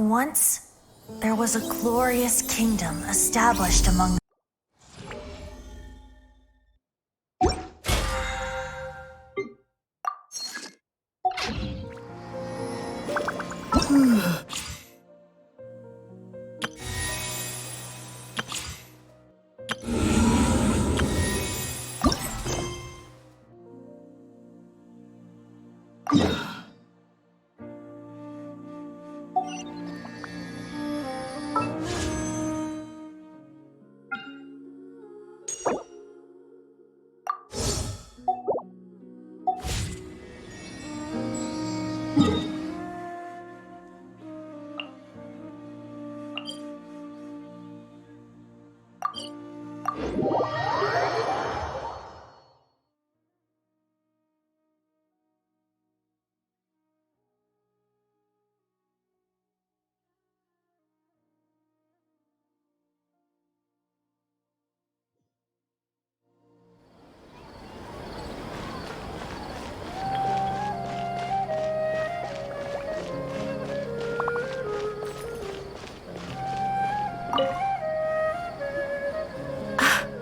Once, there was a glorious kingdom established among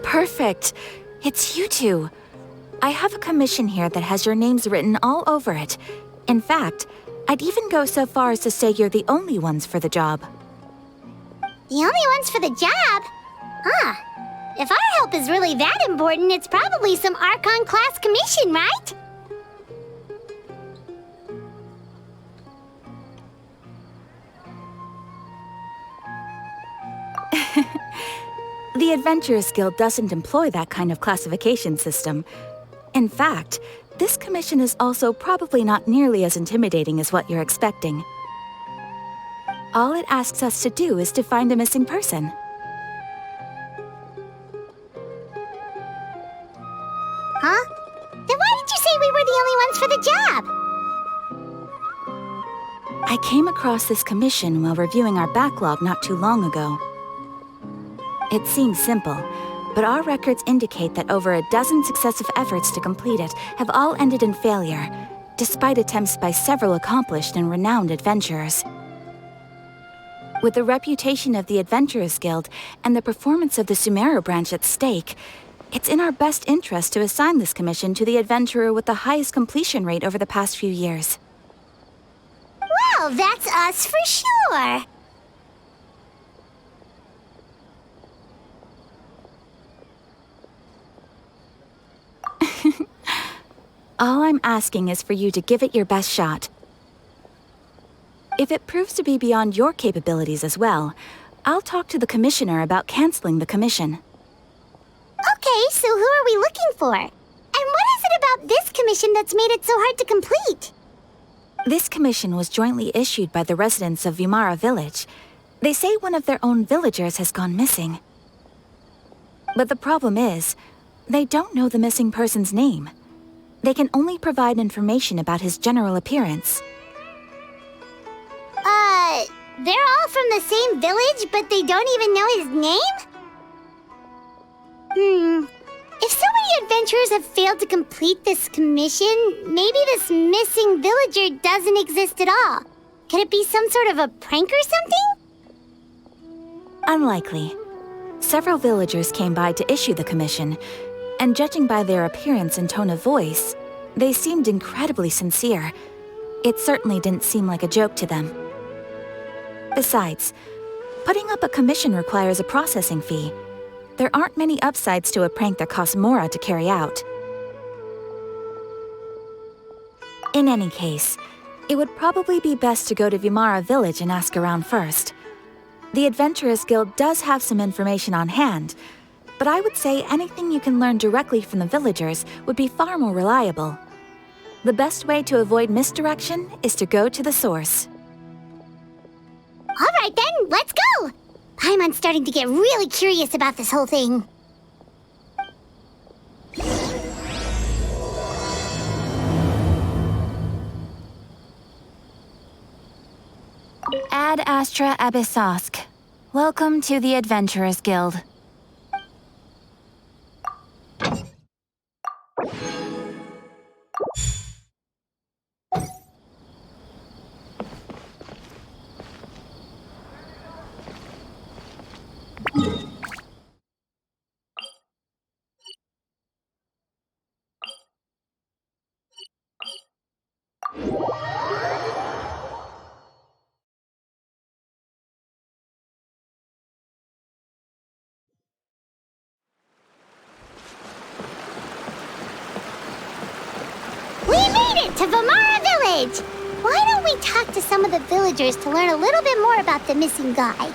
Perfect. It's you two. I have a commission here that has your names written all over it. In fact, I'd even go so far as to say you're the only ones for the job. The only ones for the job? Huh. If our help is really that important, it's probably some Archon class commission, right? The Adventurers Guild doesn't employ that kind of classification system. In fact, this commission is also probably not nearly as intimidating as what you're expecting. All it asks us to do is to find a missing person. Huh? Then why did you say we were the only ones for the job? I came across this commission while reviewing our backlog not too long ago. It seems simple, but our records indicate that over a dozen successive efforts to complete it have all ended in failure, despite attempts by several accomplished and renowned adventurers. With the reputation of the Adventurers Guild and the performance of the Sumeru branch at stake, it's in our best interest to assign this commission to the adventurer with the highest completion rate over the past few years. Well, that's us for sure. All I'm asking is for you to give it your best shot. If it proves to be beyond your capabilities as well, I'll talk to the commissioner about canceling the commission. Okay, so who are we looking for? And what is it about this commission that's made it so hard to complete? This commission was jointly issued by the residents of Vimara Village. They say one of their own villagers has gone missing. But the problem is, they don't know the missing person's name. They can only provide information about his general appearance. They're all from the same village, but they don't even know his name? If so many adventurers have failed to complete this commission, maybe this missing villager doesn't exist at all. Could it be some sort of a prank or something? Unlikely. Several villagers came by to issue the commission, and judging by their appearance and tone of voice, they seemed incredibly sincere. It certainly didn't seem like a joke to them. Besides, putting up a commission requires a processing fee. There aren't many upsides to a prank that costs Mora to carry out. In any case, it would probably be best to go to Vimara Village and ask around first. The Adventurers Guild does have some information on hand, but I would say anything you can learn directly from the villagers would be far more reliable. The best way to avoid misdirection is to go to the source. All right then, let's go! I'm starting to get really curious about this whole thing. Ad Astra Abyssosk. Welcome to the Adventurers Guild. to Vamara Village! Why don't we talk to some of the villagers to learn a little bit more about the missing guy?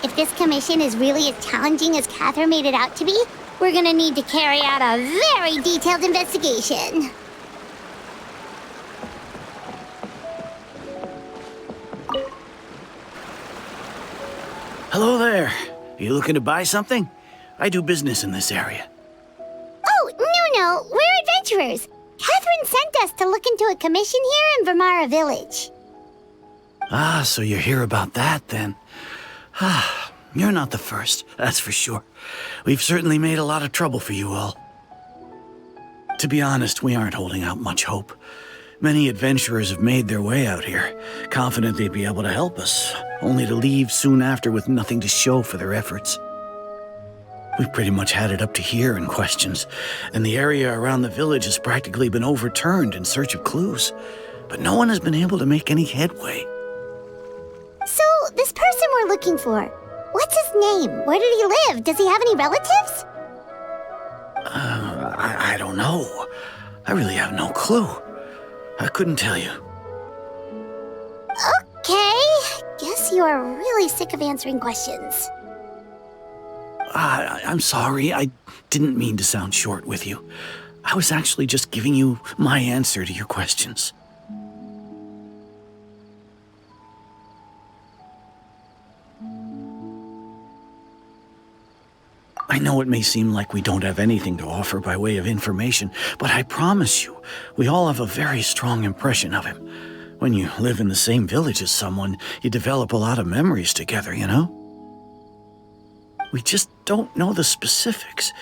If this commission is really as challenging as Catherine made it out to be, we're gonna need to carry out a very detailed investigation. Hello there. You looking to buy something? I do business in this area. Oh, no, we're adventurers. Catherine sent us to look into a commission here in Vamara Village. Ah, so you're here about that, then. Ah, you're not the first, that's for sure. We've certainly made a lot of trouble for you all. To be honest, we aren't holding out much hope. Many adventurers have made their way out here, confident they'd be able to help us, only to leave soon after with nothing to show for their efforts. We've pretty much had it up to here in questions, and the area around the village has practically been overturned in search of clues, but no one has been able to make any headway. So, this person we're looking for, what's his name? Where did he live? Does he have any relatives? I don't know. I really have no clue. I couldn't tell you. Okay, guess you are really sick of answering questions. I'm sorry, I didn't mean to sound short with you. I was actually just giving you my answer to your questions. I know it may seem like we don't have anything to offer by way of information, but I promise you, we all have a very strong impression of him. When you live in the same village as someone, you develop a lot of memories together, you know? We just don't know the specifics.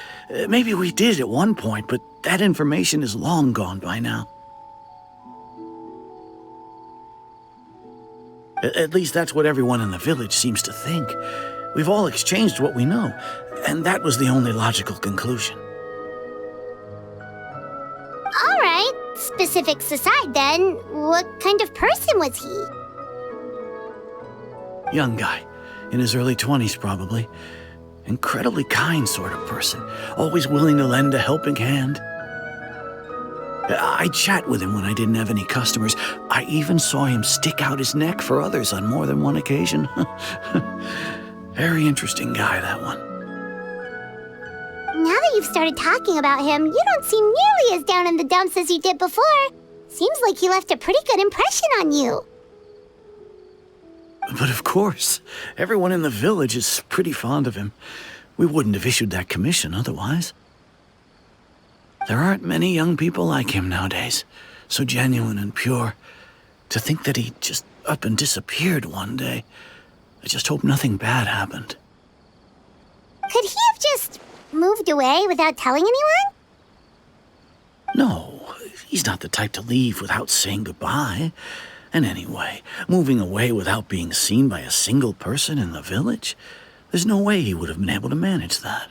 Maybe we did at one point, but that information is long gone by now. At least that's what everyone in the village seems to think. We've all exchanged what we know, and that was the only logical conclusion. All right, specifics aside then, what kind of person was he? Young guy, in his early 20s probably. Incredibly kind sort of person, always willing to lend a helping hand. I'd chat with him when I didn't have any customers. I even saw him stick out his neck for others on more than one occasion. Very interesting guy, that one. Now that you've started talking about him, you don't seem nearly as down in the dumps as you did before. Seems like he left a pretty good impression on you. But of course, everyone in the village is pretty fond of him. We wouldn't have issued that commission otherwise. There aren't many young people like him nowadays, so genuine and pure. To think that he just up and disappeared one day. I just hope nothing bad happened. Could he have just moved away without telling anyone? No, he's not the type to leave without saying goodbye. And anyway, moving away without being seen by a single person in the village, there's no way he would have been able to manage that.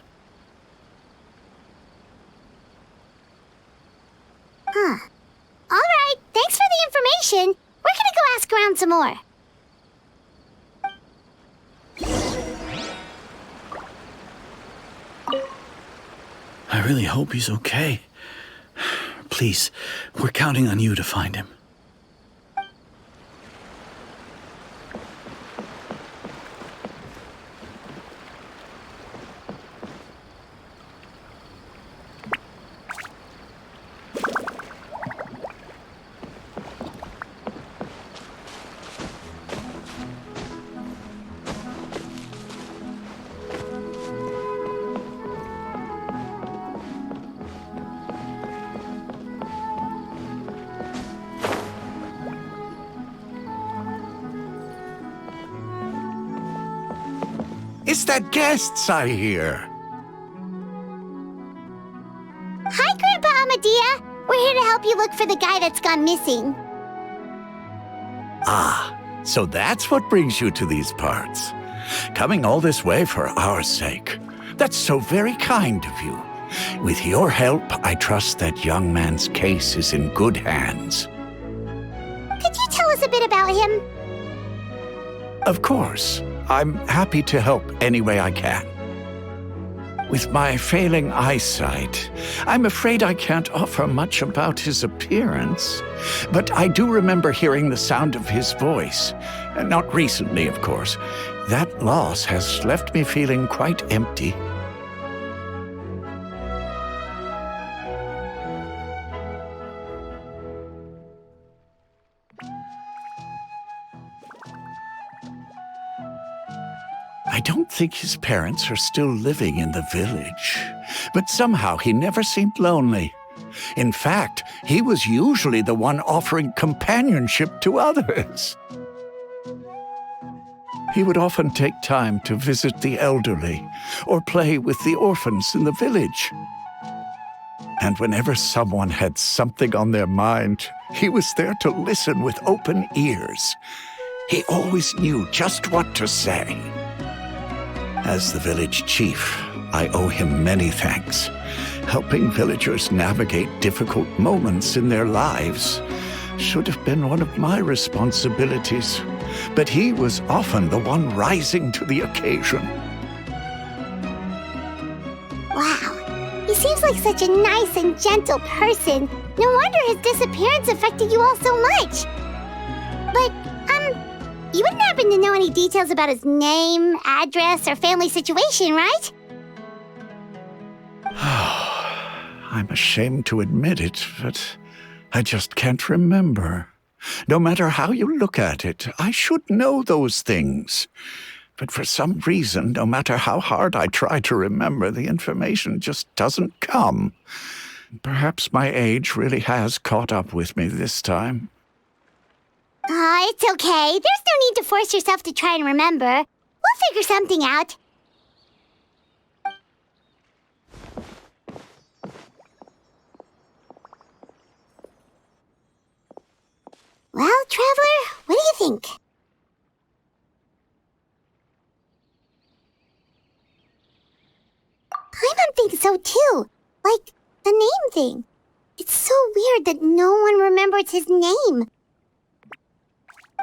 Huh. All right, thanks for the information. We're gonna go ask around some more. I really hope he's okay. Please, we're counting on you to find him. It's the guests I hear. Hi, Grandpa Amadea. We're here to help you look for the guy that's gone missing. Ah, so that's what brings you to these parts. Coming all this way for our sake. That's so very kind of you. With your help, I trust that young man's case is in good hands. Could you tell us a bit about him? Of course. I'm happy to help any way I can. With my failing eyesight, I'm afraid I can't offer much about his appearance. But I do remember hearing the sound of his voice. Not recently, of course. That loss has left me feeling quite empty. I don't think his parents are still living in the village, but somehow he never seemed lonely. In fact, he was usually the one offering companionship to others. He would often take time to visit the elderly or play with the orphans in the village. And whenever someone had something on their mind, he was there to listen with open ears. He always knew just what to say. As the village chief, I owe him many thanks. Helping villagers navigate difficult moments in their lives should have been one of my responsibilities, but he was often the one rising to the occasion. Wow, he seems like such a nice and gentle person. No wonder his disappearance affected you all so much. But, you wouldn't happen to know any details about his name, address, or family situation, right? I'm ashamed to admit it, but I just can't remember. No matter how you look at it, I should know those things. But for some reason, no matter how hard I try to remember, the information just doesn't come. Perhaps my age really has caught up with me this time. It's okay. There's no need to force yourself to try and remember. We'll figure something out. Well, Traveler, what do you think? Paimon thinks so too. Like, the name thing. It's so weird that no one remembers his name.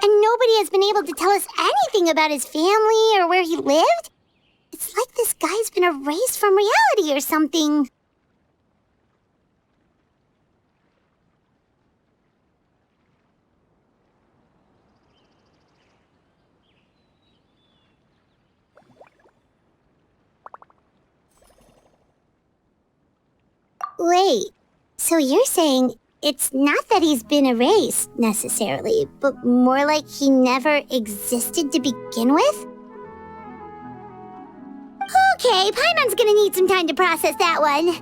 And nobody has been able to tell us anything about his family or where he lived. It's like this guy's been erased from reality or something. Wait, so you're saying it's not that he's been erased, necessarily, but more like he never existed to begin with? Okay, Paimon's gonna need some time to process that one.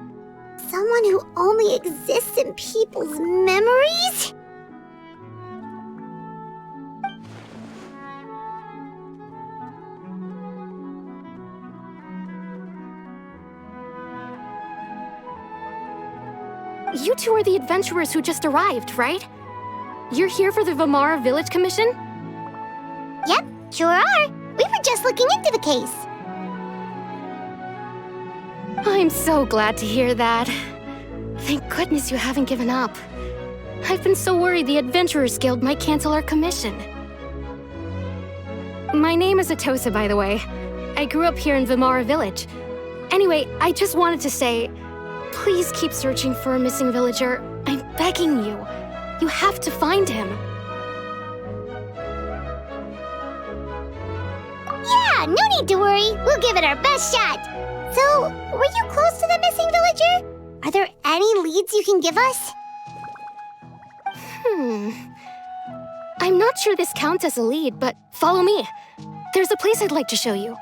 Someone who only exists in people's memories? You two are the adventurers who just arrived, right? You're here for the Vamara Village Commission? Yep, sure are. We were just looking into the case. I'm so glad to hear that. Thank goodness you haven't given up. I've been so worried the Adventurers Guild might cancel our commission. My name is Atosa, by the way. I grew up here in Vamara Village. Anyway, I just wanted to say, please keep searching for a missing villager. I'm begging you. You have to find him. Yeah, no need to worry. We'll give it our best shot. So, were you close to the missing villager? Are there any leads you can give us? I'm not sure this counts as a lead, but follow me. There's a place I'd like to show you.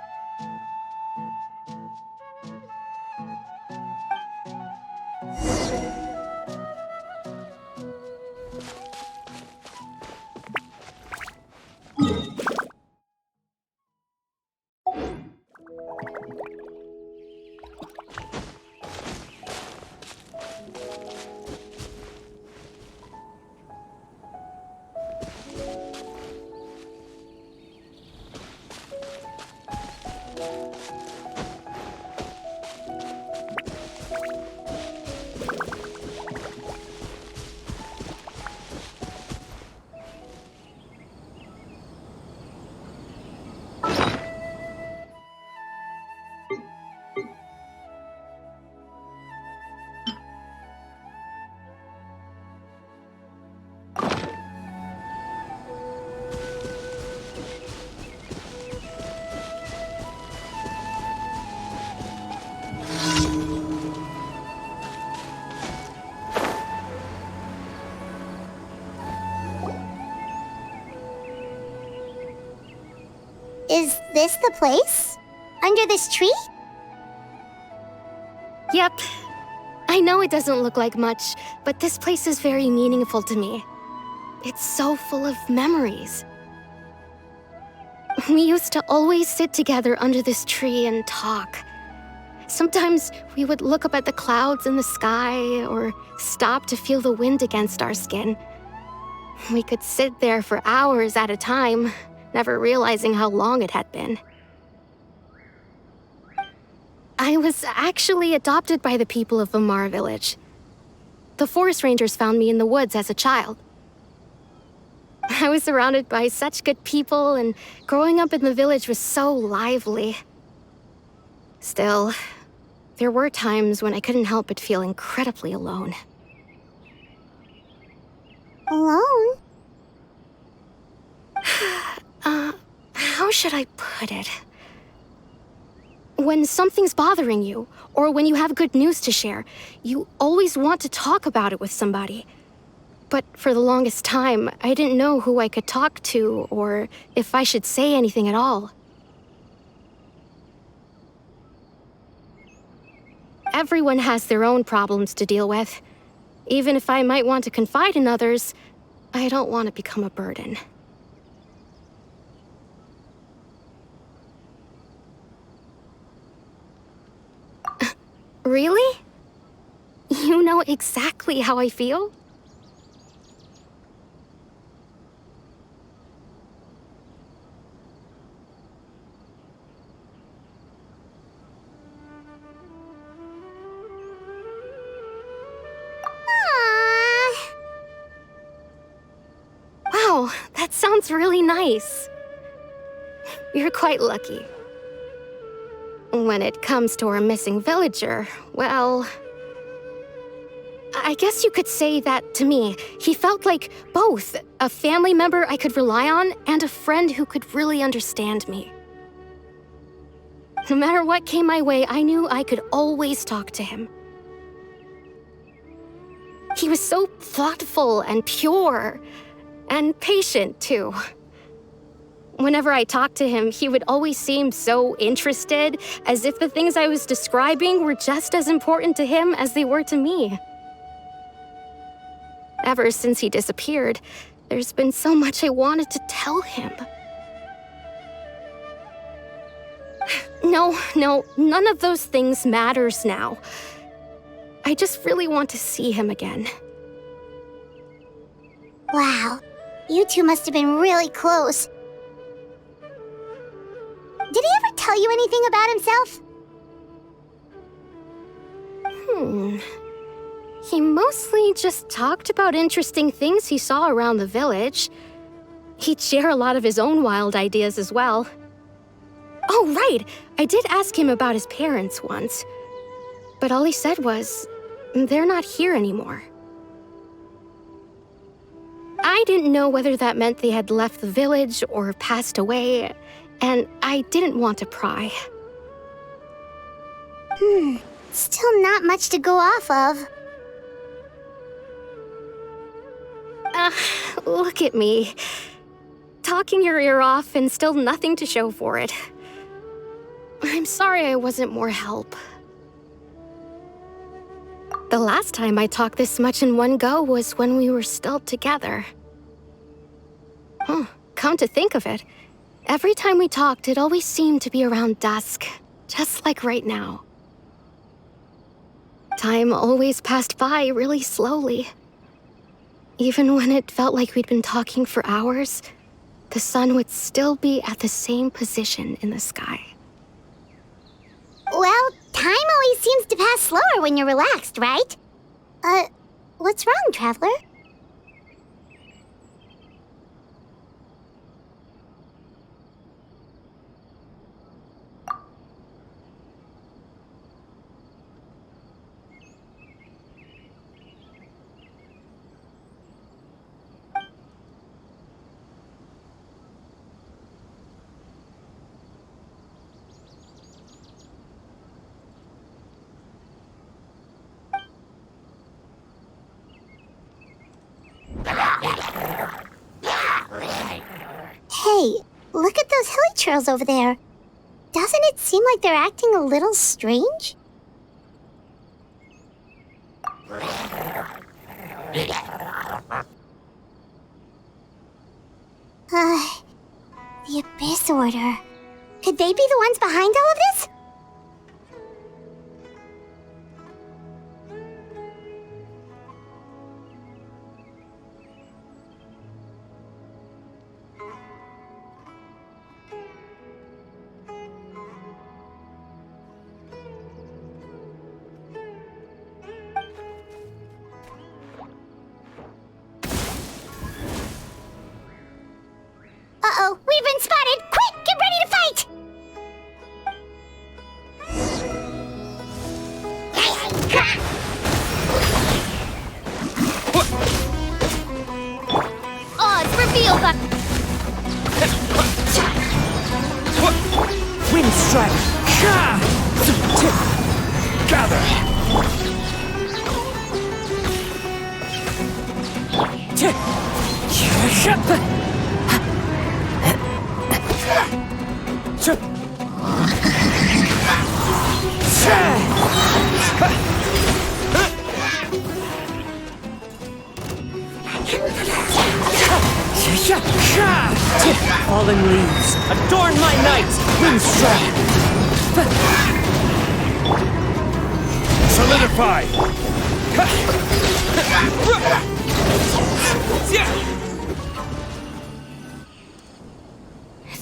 Is this the place? Under this tree? Yep. I know it doesn't look like much, but this place is very meaningful to me. It's so full of memories. We used to always sit together under this tree and talk. Sometimes we would look up at the clouds in the sky or stop to feel the wind against our skin. We could sit there for hours at a time, never realizing how long it had been. I was actually adopted by the people of Vamara village. The forest rangers found me in the woods as a child. I was surrounded by such good people, and growing up in the village was so lively. Still, there were times when I couldn't help but feel incredibly alone. Alone? How should I put it? When something's bothering you, or when you have good news to share, you always want to talk about it with somebody. But for the longest time, I didn't know who I could talk to, or if I should say anything at all. Everyone has their own problems to deal with. Even if I might want to confide in others, I don't want to become a burden. Really? You know exactly how I feel? Wow, that sounds really nice. You're quite lucky. When it comes to our missing villager, well... I guess you could say that to me. He felt like both a family member I could rely on and a friend who could really understand me. No matter what came my way, I knew I could always talk to him. He was so thoughtful and pure, and patient too. Whenever I talked to him, he would always seem so interested, as if the things I was describing were just as important to him as they were to me. Ever since he disappeared, there's been so much I wanted to tell him. No, none of those things matters now. I just really want to see him again. Wow, you two must have been really close. Did he ever tell you anything about himself? He mostly just talked about interesting things he saw around the village. He'd share a lot of his own wild ideas as well. Oh, right! I did ask him about his parents once. But all he said was, they're not here anymore. I didn't know whether that meant they had left the village or passed away, and I didn't want to pry. Still not much to go off of. Look at me. Talking your ear off and still nothing to show for it. I'm sorry I wasn't more help. The last time I talked this much in one go was when we were still together. Come to think of it, every time we talked, it always seemed to be around dusk, just like right now. Time always passed by really slowly. Even when it felt like we'd been talking for hours, the sun would still be at the same position in the sky. Well, time always seems to pass slower when you're relaxed, right? What's wrong, Traveler? churls over there. Doesn't it seem like they're acting a little strange? The Abyss Order. Could they be the ones behind all of this? Uh-oh, we've been spotted! Quick, get ready to fight! Oh, it's revealed that... Wind strike! Gather! Fallen leaves, adorn my night! Windstrike! Solidify!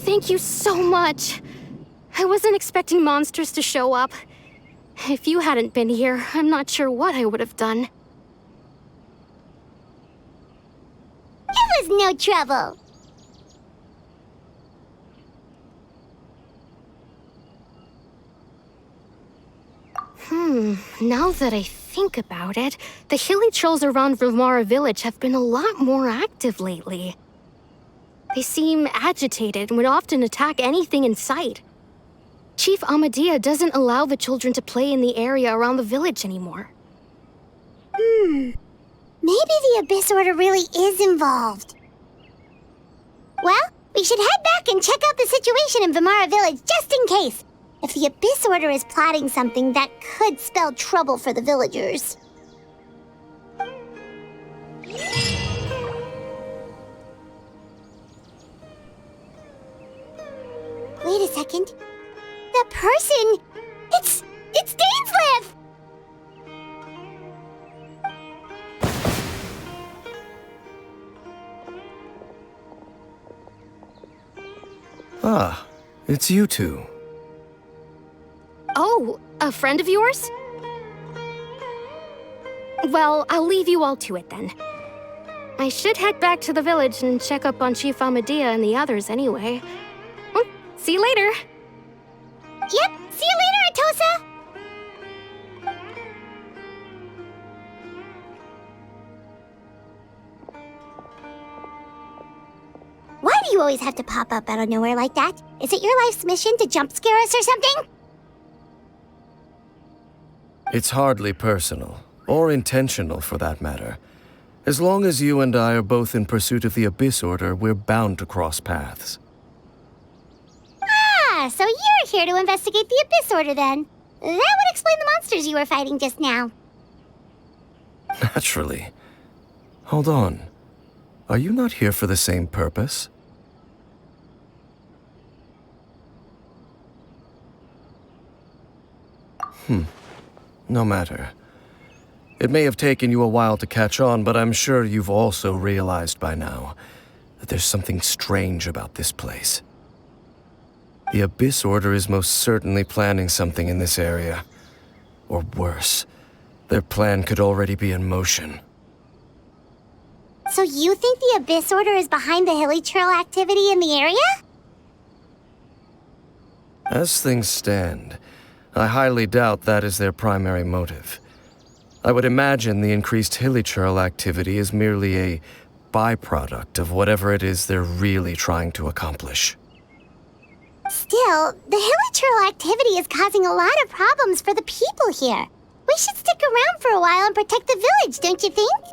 Thank you so much. I wasn't expecting monsters to show up. If you hadn't been here, I'm not sure what I would have done. It was no trouble. Now that I think about it, the hilly trolls around Vimara village have been a lot more active lately. They seem agitated and would often attack anything in sight. Chief Amadea doesn't allow the children to play in the area around the village anymore. Maybe the Abyss Order really is involved. Well, we should head back and check out the situation in Vimara village just in case. If the Abyss Order is plotting something that could spell trouble for the villagers. Wait a second. That person... It's Dainsleif! Ah, it's you two. Oh, a friend of yours? Well, I'll leave you all to it then. I should head back to the village and check up on Chief Amadea and the others anyway. See you later. Yep, see you later, Atosa! Why do you always have to pop up out of nowhere like that? Is it your life's mission to jump scare us or something? It's hardly personal, or intentional for that matter. As long as you and I are both in pursuit of the Abyss Order, we're bound to cross paths. Ah, so you're here to investigate the Abyss Order then. That would explain the monsters you were fighting just now. Naturally. Hold on. Are you not here for the same purpose? No matter. It may have taken you a while to catch on, but I'm sure you've also realized by now that there's something strange about this place. The Abyss Order is most certainly planning something in this area. Or worse, their plan could already be in motion. So you think the Abyss Order is behind the hilly trail activity in the area? As things stand, I highly doubt that is their primary motive. I would imagine the increased hilly trail activity is merely a byproduct of whatever it is they're really trying to accomplish. Still, the hilly trail activity is causing a lot of problems for the people here. We should stick around for a while and protect the village, don't you think?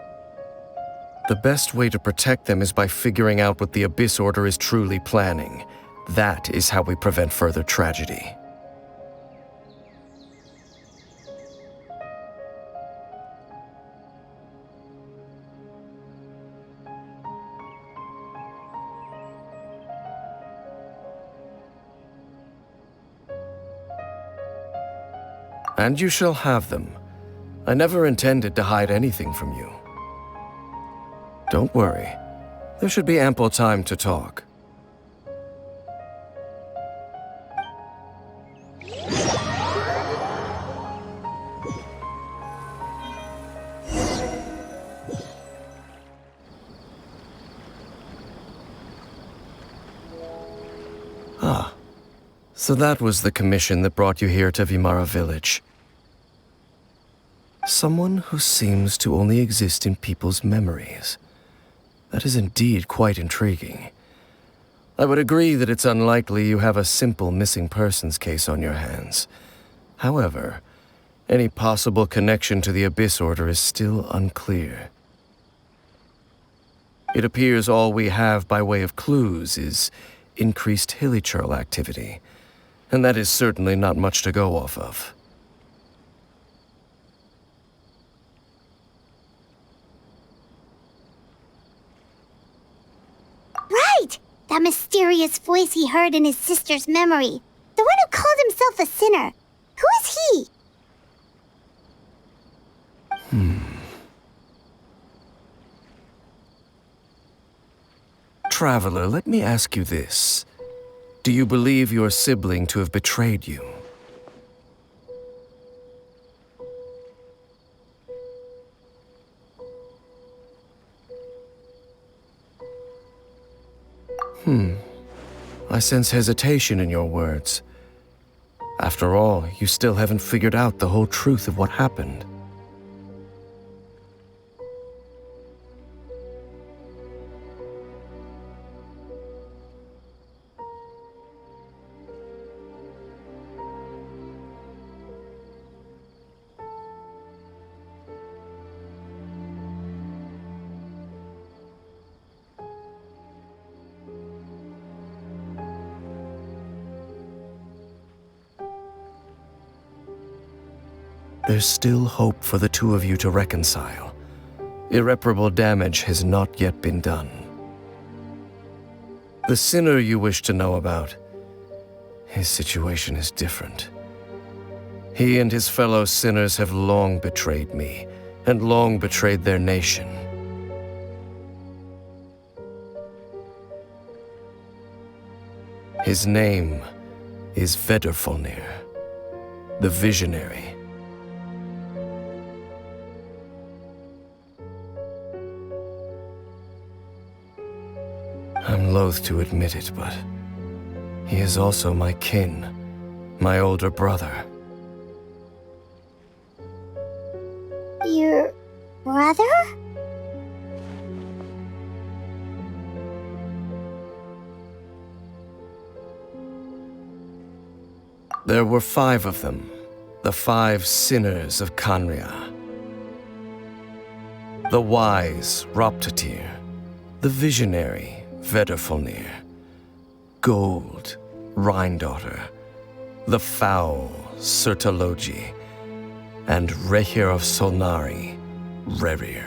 The best way to protect them is by figuring out what the Abyss Order is truly planning. That is how we prevent further tragedy. And you shall have them. I never intended to hide anything from you. Don't worry. There should be ample time to talk. Ah. So that was the commission that brought you here to Vimara Village. Someone who seems to only exist in people's memories. That is indeed quite intriguing. I would agree that it's unlikely you have a simple missing persons case on your hands. However, any possible connection to the Abyss Order is still unclear. It appears all we have by way of clues is increased hilichurl activity, and that is certainly not much to go off of. Right! That mysterious voice he heard in his sister's memory. The one who called himself a sinner. Who is he? Traveler, let me ask you this. Do you believe your sibling to have betrayed you? I sense hesitation in your words. After all, you still haven't figured out the whole truth of what happened. There's still hope for the two of you to reconcile. Irreparable damage has not yet been done. The sinner you wish to know about, his situation is different. He and his fellow sinners have long betrayed me, and long betrayed their nation. His name is Vedrfolnir, the Visionary. I'm loath to admit it, but he is also my kin, my older brother. Your brother? There were 5 of them, the 5 sinners of Khaenri'ah. The wise Roptatyr, the visionary Vedrfolnir, Gold, Rhine-daughter, the foul Sertologi, and Rehir of Solnari, Rerir.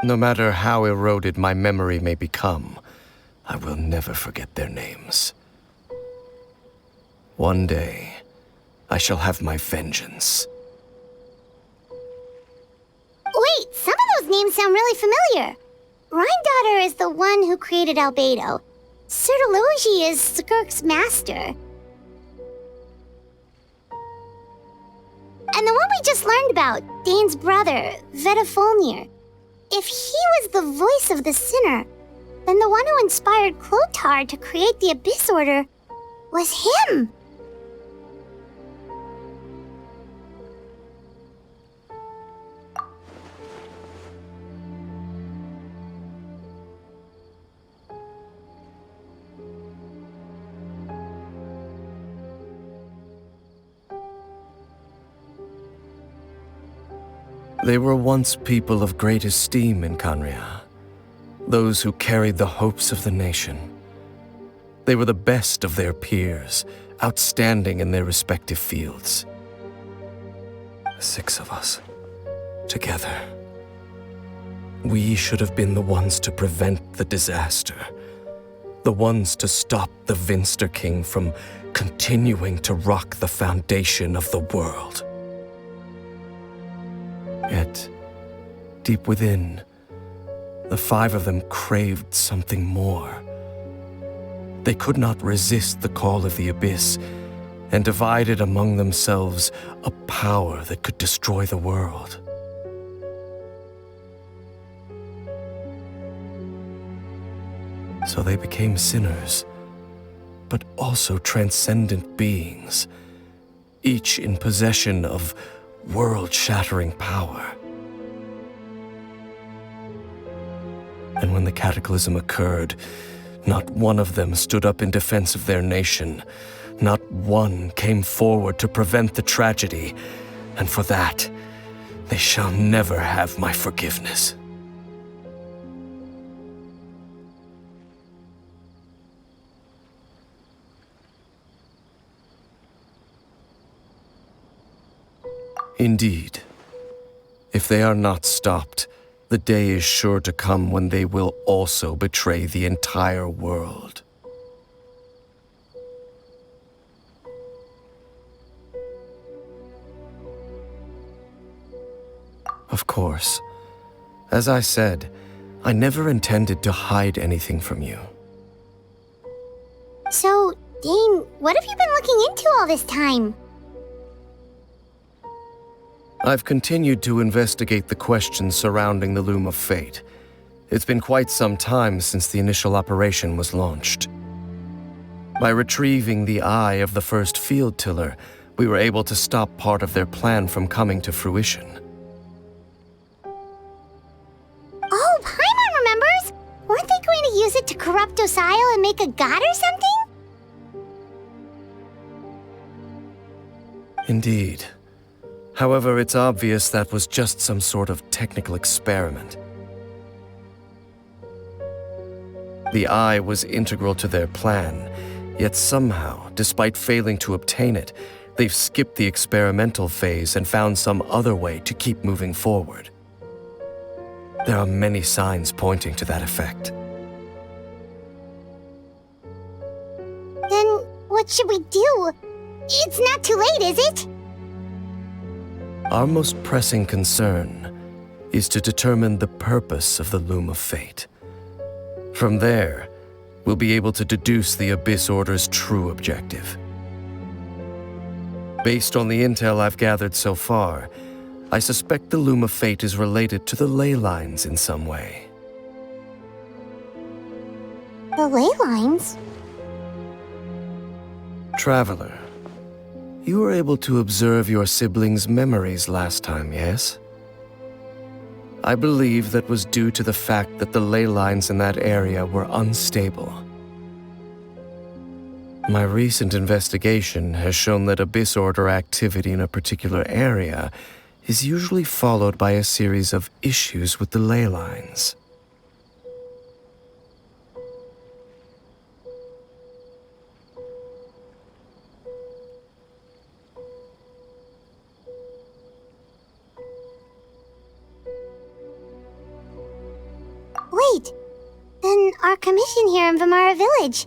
No matter how eroded my memory may become, I will never forget their names. One day, I shall have my vengeance. Wait, some of those names sound really familiar. Rhine-daughter is the one who created Albedo. Sertologi is Skirk's master. And the one we just learned about, Dane's brother, Vedrfolnir. If he was the voice of the sinner, then the one who inspired Clothar to create the Abyss Order was him. They were once people of great esteem in Khaenri'ah. those who carried the hopes of the nation. They were the best of their peers, outstanding in their respective fields. 6 of us, together. We should have been the ones to prevent the disaster. The ones to stop the Vinster King from continuing to rock the foundation of the world. Yet, deep within, the 5 of them craved something more. They could not resist the call of the Abyss, and divided among themselves a power that could destroy the world. So they became sinners, but also transcendent beings, each in possession of world-shattering power. And when the cataclysm occurred, not one of them stood up in defense of their nation. Not one came forward to prevent the tragedy, and for that, they shall never have my forgiveness. Indeed, if they are not stopped, the day is sure to come when they will also betray the entire world. Of course, as I said, I never intended to hide anything from you. So, Dane, what have you been looking into all this time? I've continued to investigate the questions surrounding the Loom of Fate. It's been quite some time since the initial operation was launched. By retrieving the eye of the first field tiller, we were able to stop part of their plan from coming to fruition. Oh, Paimon remembers! Weren't they going to use it to corrupt Osial and make a god or something? Indeed. However, it's obvious that was just some sort of technical experiment. The eye was integral to their plan, yet somehow, despite failing to obtain it, they've skipped the experimental phase and found some other way to keep moving forward. There are many signs pointing to that effect. Then what should we do? It's not too late, is it? Our most pressing concern is to determine the purpose of the Loom of Fate. From there, we'll be able to deduce the Abyss Order's true objective. Based on the intel I've gathered so far, I suspect the Loom of Fate is related to the ley lines in some way. The ley lines? Traveler, you were able to observe your siblings' memories last time, yes? I believe that was due to the fact that the ley lines in that area were unstable. My recent investigation has shown that Abyss Order activity in a particular area is usually followed by a series of issues with the ley lines. Wait, then our commission here in Vimara Village,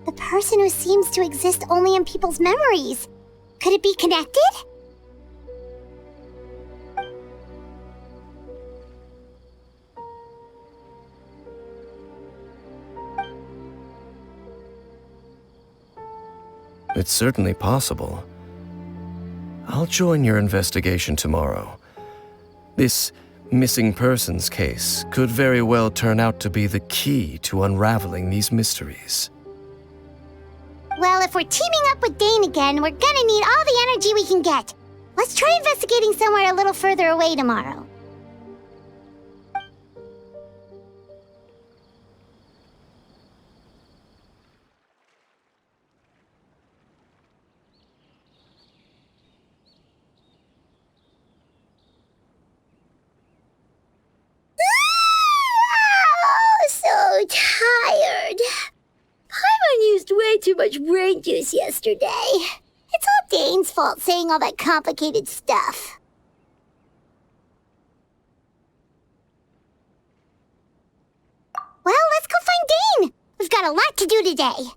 the person who seems to exist only in people's memories, could it be connected? It's certainly possible. I'll join your investigation tomorrow. This missing persons case could very well turn out to be the key to unraveling these mysteries. Well, if we're teaming up with Dane again, we're gonna need all the energy we can get. Let's try investigating somewhere a little further away tomorrow. Oh, so way too much brain juice yesterday. It's all Dane's fault saying all that complicated stuff. Well, let's go find Dane! We've got a lot to do today.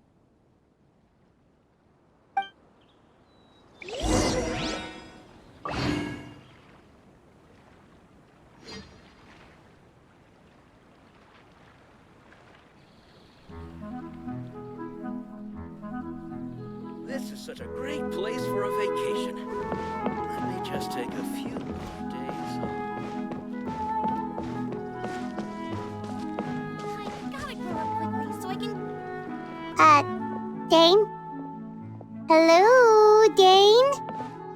This is such a great place for a vacation. Let me just take a few more days off. I gotta grow up quickly so I can... Dane? Hello, Dane?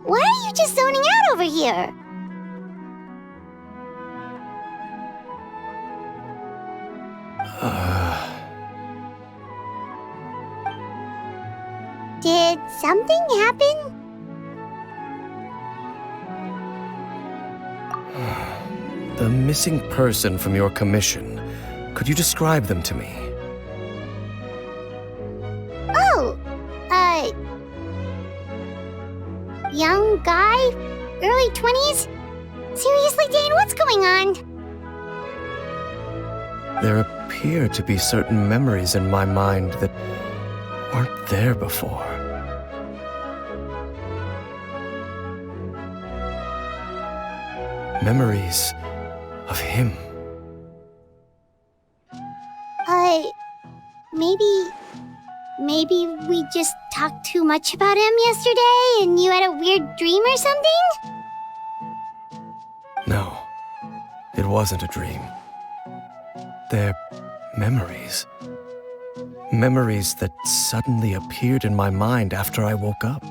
Why are you just zoning out over here? Did something happen? The missing person from your commission. Could you describe them to me? Oh, young guy? Early 20s? Seriously, Dane, what's going on? There appear to be certain memories in my mind that weren't there before. Memories of him. Maybe we just talked too much about him yesterday and you had a weird dream or something? No, it wasn't a dream. They're memories. Memories that suddenly appeared in my mind after I woke up.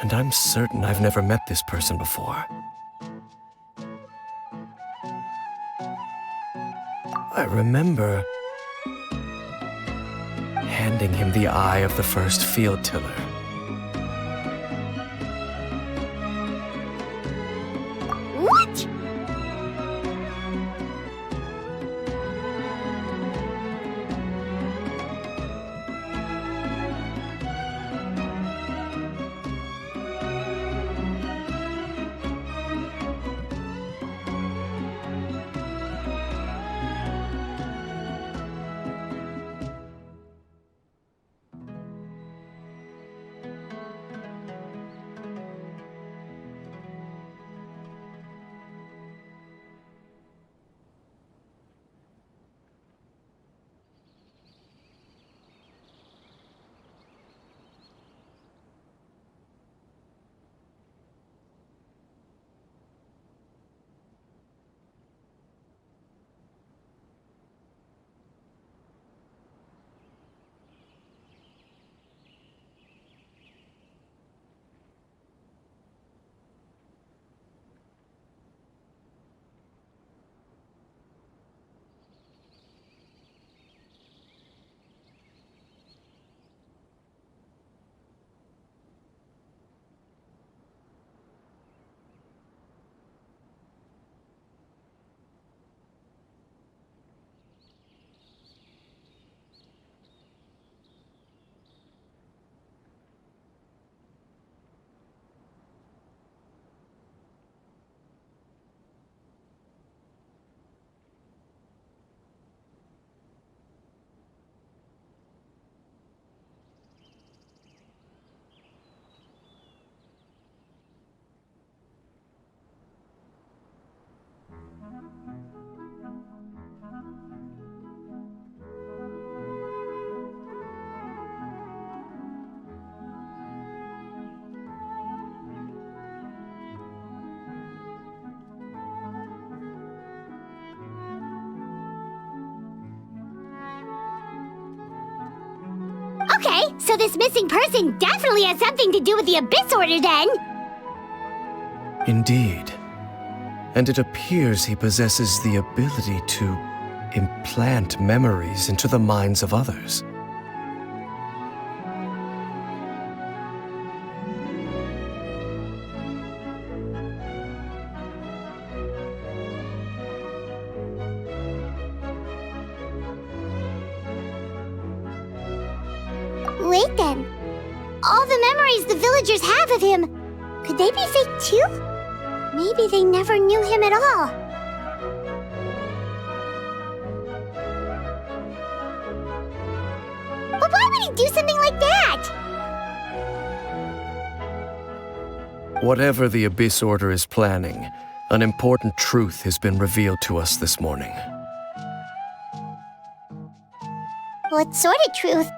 And I'm certain I've never met this person before. I remember handing him the eye of the first field tiller. What? Okay, so this missing person definitely has something to do with the Abyss Order then! Indeed. And it appears he possesses the ability to implant memories into the minds of others. right then. All the memories the villagers have of him, could they be fake too? Maybe they never knew him at all. But why would he do something like that? Whatever the Abyss Order is planning, an important truth has been revealed to us this morning. What sort of truth?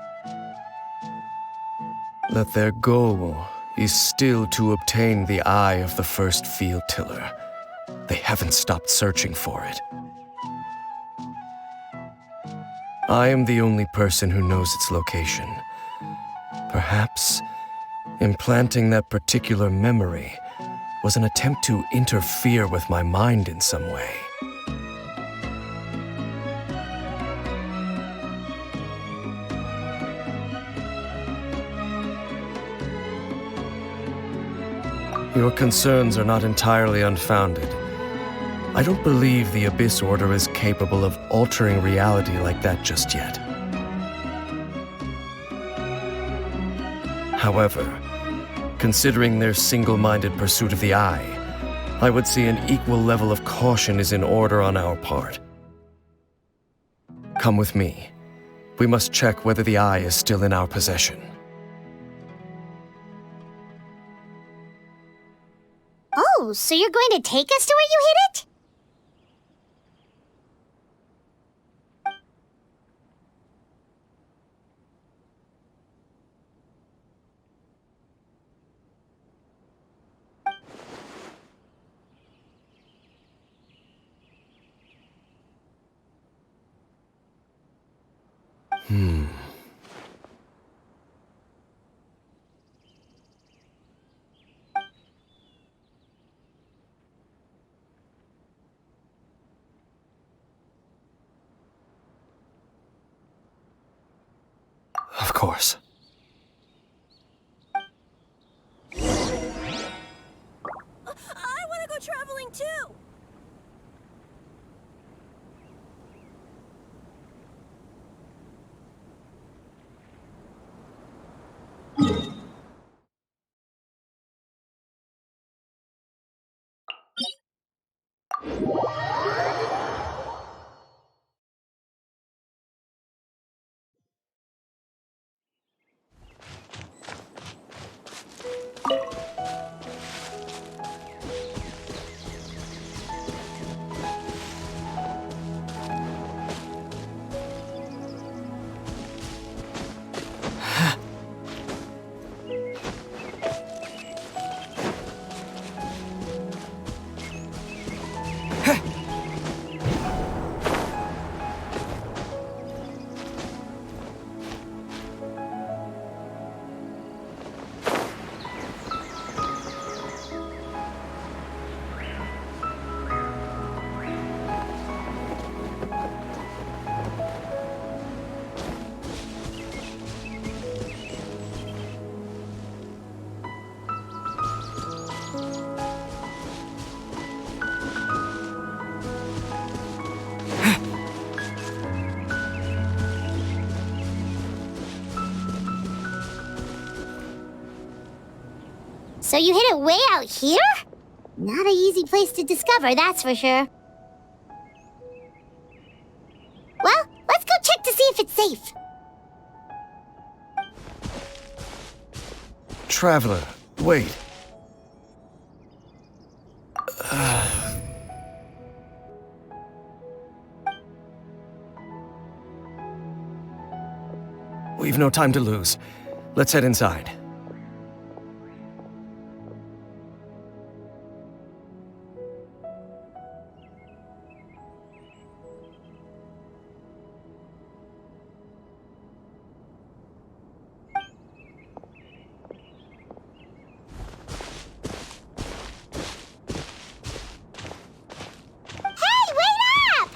That their goal is still to obtain the eye of the first field tiller. They haven't stopped searching for it. I am the only person who knows its location. Perhaps implanting that particular memory was an attempt to interfere with my mind in some way. Your concerns are not entirely unfounded. I don't believe the Abyss Order is capable of altering reality like that just yet. However, considering their single-minded pursuit of the Eye, I would say an equal level of caution is in order on our part. Come with me. We must check whether the Eye is still in our possession. Oh, so you're going to take us to where you hid it? Of course. I want to go traveling too! So you hid it way out here? Not an easy place to discover, that's for sure. Well, let's go check to see if it's safe. Traveler, wait. We've no time to lose. Let's head inside. Hey, wait up!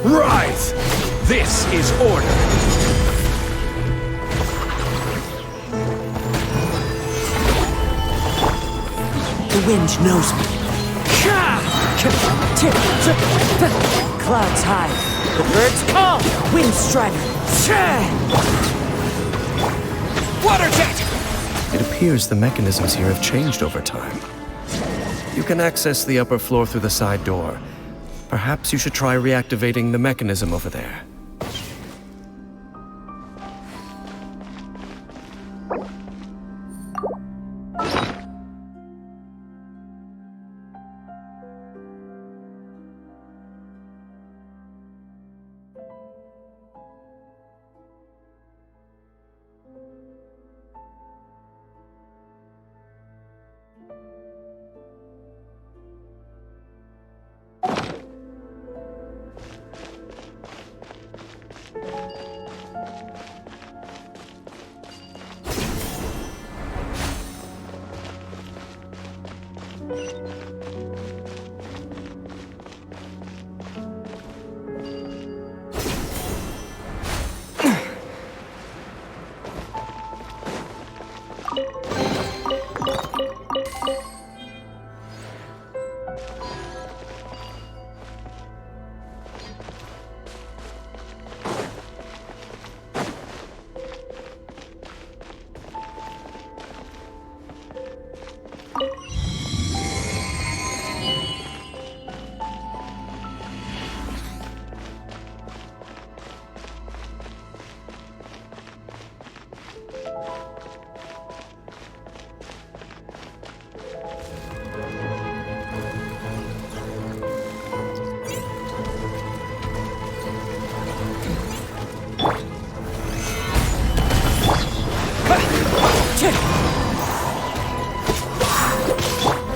Rise! This is order! The wind knows me. Clouds high. The birds call. Wind strider. Water jet! It appears the mechanisms here have changed over time. You can access the upper floor through the side door. Perhaps you should try reactivating the mechanism over there.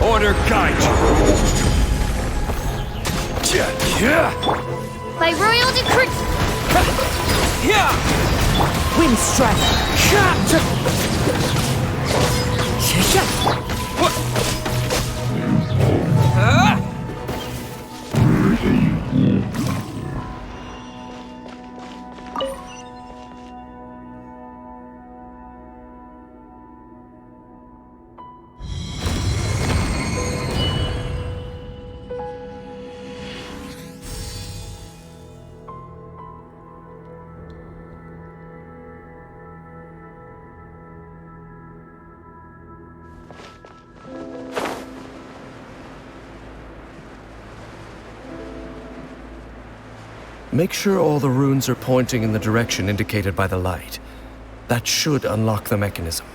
Order guide you! By royal decree! Wind strider. Make sure all the runes are pointing in the direction indicated by the light. That should unlock the mechanism.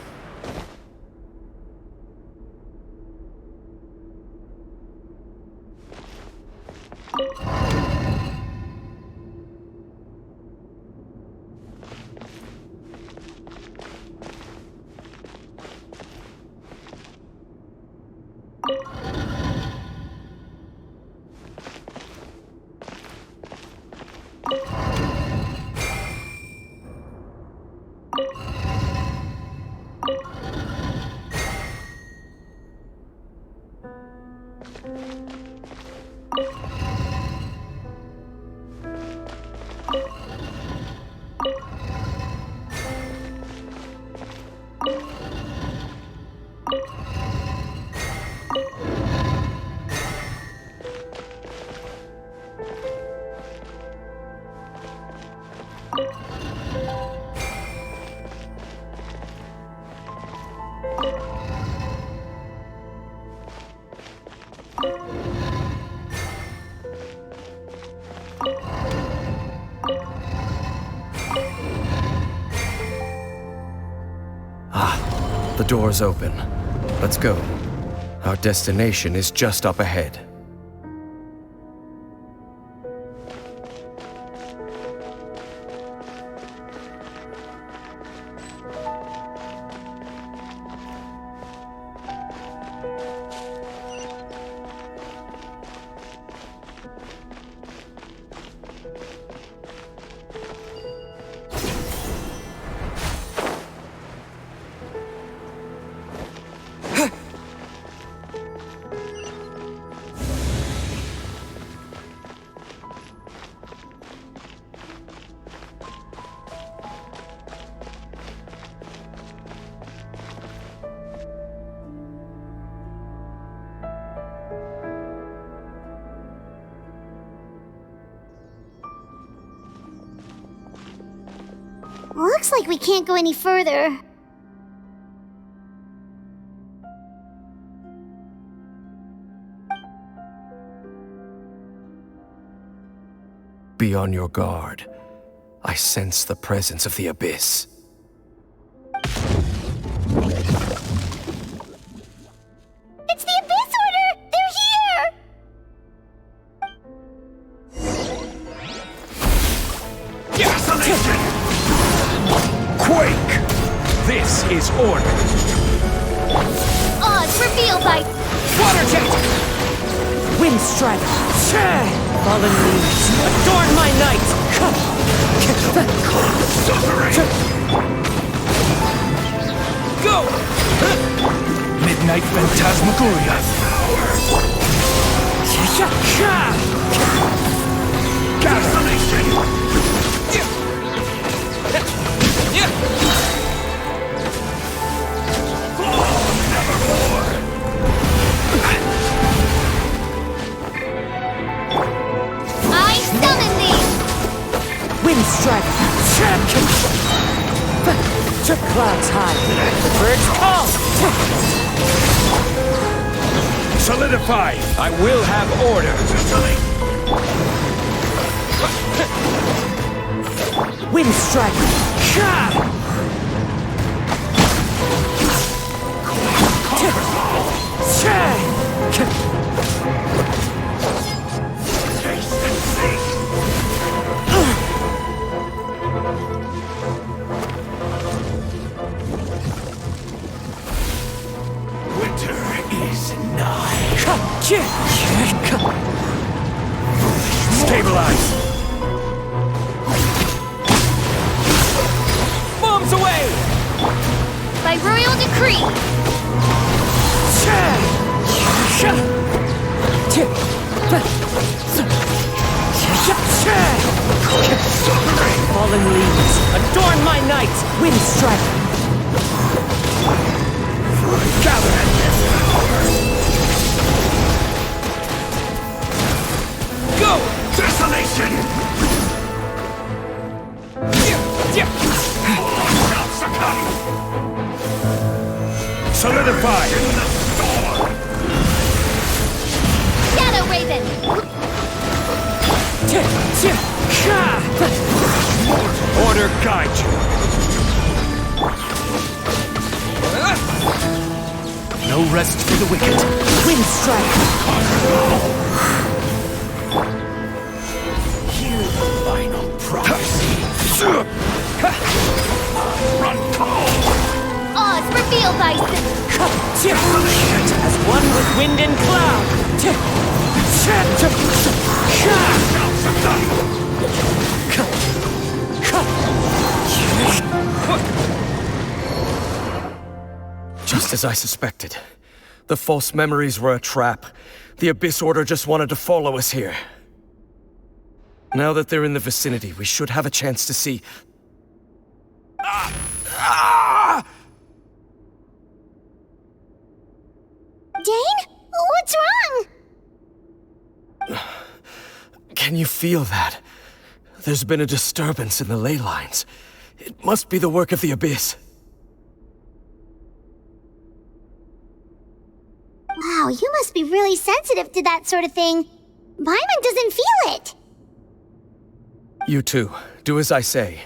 The door's open. Let's go. Our destination is just up ahead. Looks like we can't go any further. Be on your guard. I sense the presence of the Abyss. It's the Abyss Order! They're here! Desolation! Quake! This is order. Odds revealed by... Water jet! Wind strider! Fallen leaves, adorn my night! Go! Midnight Phantasmagoria! Desolation! I summon thee! Wind strider! Clouds high, the birds call! Solidify! I will have order! Wind strider! Winter is nigh. Stabilize! Bombs away! By royal decree! Fallen leaves, adorn my night! Wind strider! Gather at this hour! Go! Desolation! Solidify! Shadow Raven! Order guide you! No rest for the wicked! Wind strider! Hear the final prophecy! Run call! Odds revealed by... As one with wind and cloud! Just as I suspected. The false memories were a trap. The Abyss Order just wanted to follow us here. Now that they're in the vicinity, we should have a chance to see... Dane? What's wrong? Can you feel that? There's been a disturbance in the ley lines. It must be the work of the Abyss. Wow, you must be really sensitive to that sort of thing. Paimon doesn't feel it. You too. Do as I say.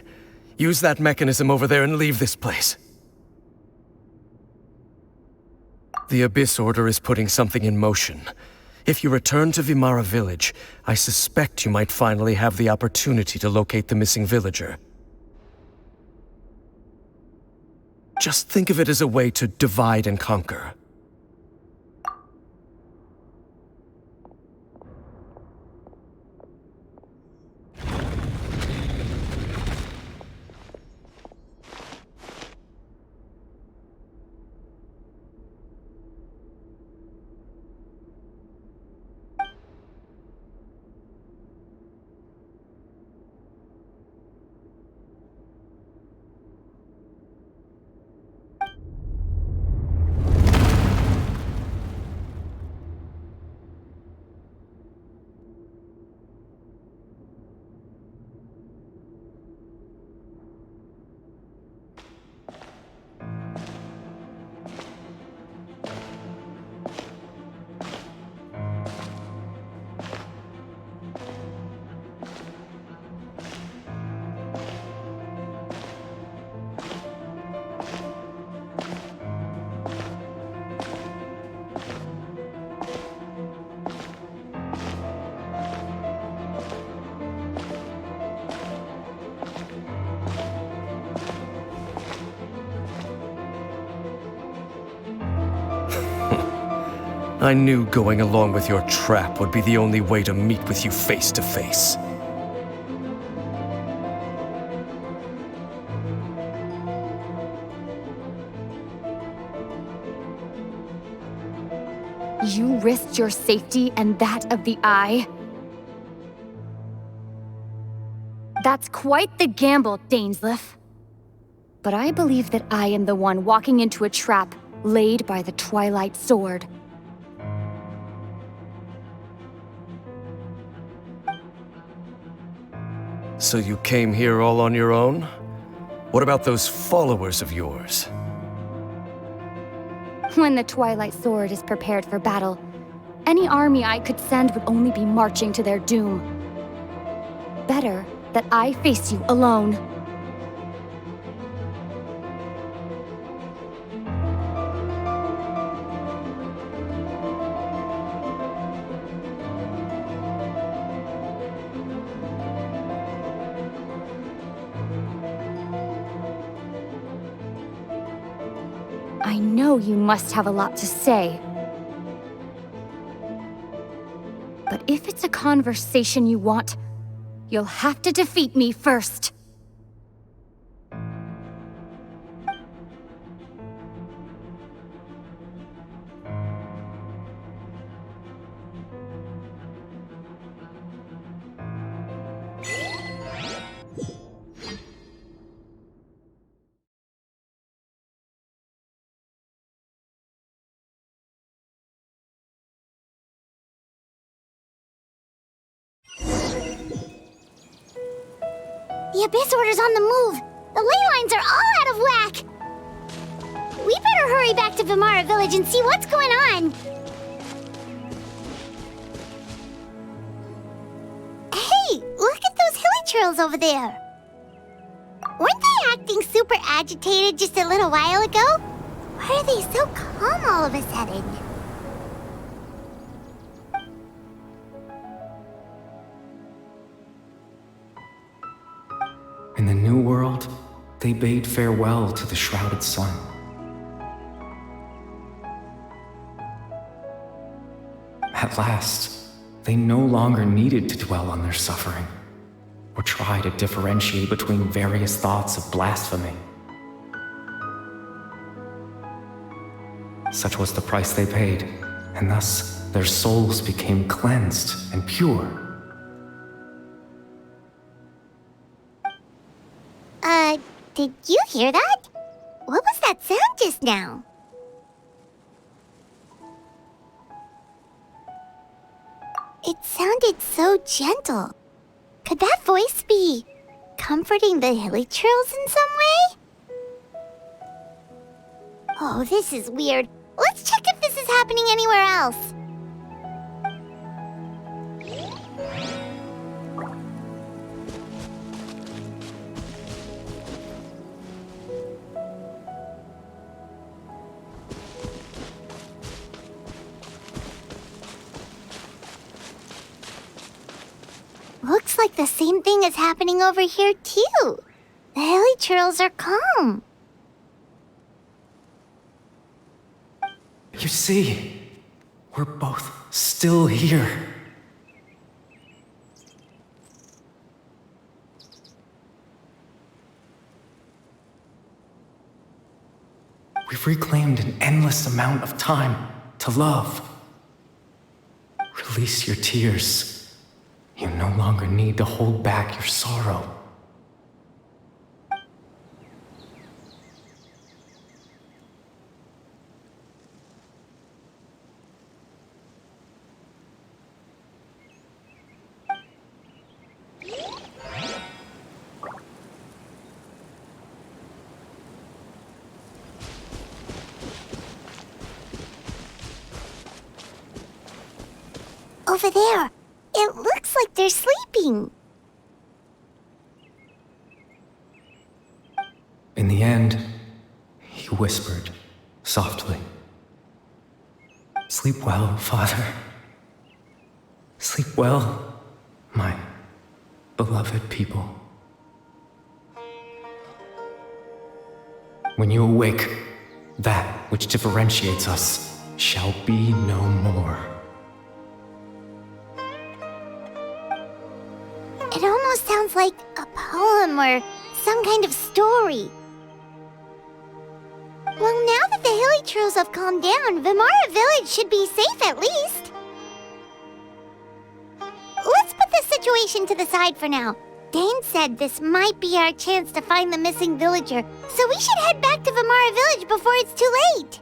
Use that mechanism over there and leave this place. The Abyss Order is putting something in motion. If you return to Vimara Village, I suspect you might finally have the opportunity to locate the missing villager. Just think of it as a way to divide and conquer. I knew going along with your trap would be the only way to meet with you face to face. You risked your safety and that of the Eye? That's quite the gamble, Dainsleif. But I believe that I am the one walking into a trap laid by the Twilight Sword. So you came here all on your own? What about those followers of yours? When the Twilight Sword is prepared for battle, any army I could send would only be marching to their doom. Better that I face you alone. I know you must have a lot to say. But if it's a conversation you want, you'll have to defeat me first. The Abyss Order's on the move! The ley lines are all out of whack! We better hurry back to Vimara Village and see what's going on! Hey, look at those hilly trails over there! Weren't they acting super agitated just a little while ago? Why are they so calm all of a sudden? In the New World, they bade farewell to the shrouded sun. At last, they no longer needed to dwell on their suffering, or try to differentiate between various thoughts of blasphemy. Such was the price they paid, and thus their souls became cleansed and pure. Did you hear that? What was that sound just now? It sounded so gentle. Could that voice be comforting the hilly trails in some way? Oh, this is weird. Let's check if this is happening anywhere else. like the same thing is happening over here, too. The hilly churls are calm. You see, we're both still here. We've reclaimed an endless amount of time to love. Release your tears. You no longer need to hold back your sorrow. Over there. It looks like they're sleeping. In the end, he whispered softly. Sleep well, Father. Sleep well, my beloved people. When you awake, that which differentiates us shall be no more. It almost sounds like a poem or some kind of story. Well, now that the hilly churls have calmed down, Vimara Village should be safe at least. Let's put this situation to the side for now. Dane said this might be our chance to find the missing villager, so we should head back to Vimara Village before it's too late.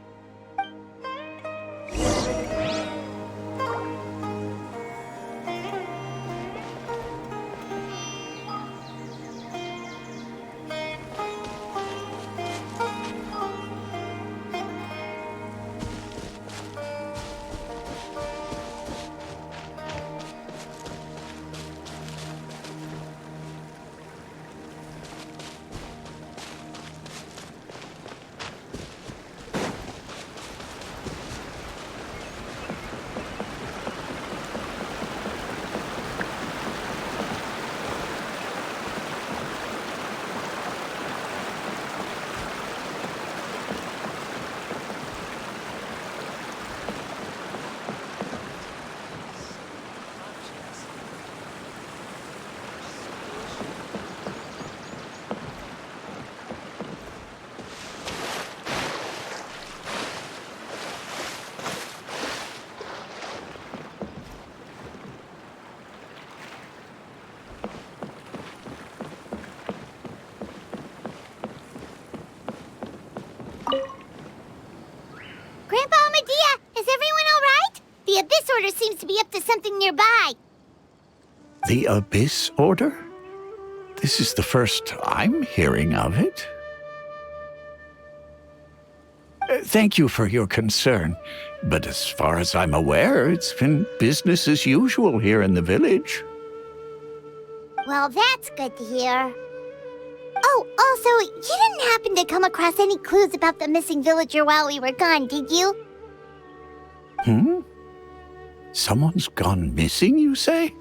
Grandpa Medea, is everyone all right? The Abyss Order seems to be up to something nearby. The Abyss Order? This is the first I'm hearing of it. Thank you for your concern, but as far as I'm aware, it's been business as usual here in the village. Well, that's good to hear. Oh, also, you didn't happen to come across any clues about the missing villager while we were gone, did you? Someone's gone missing, you say?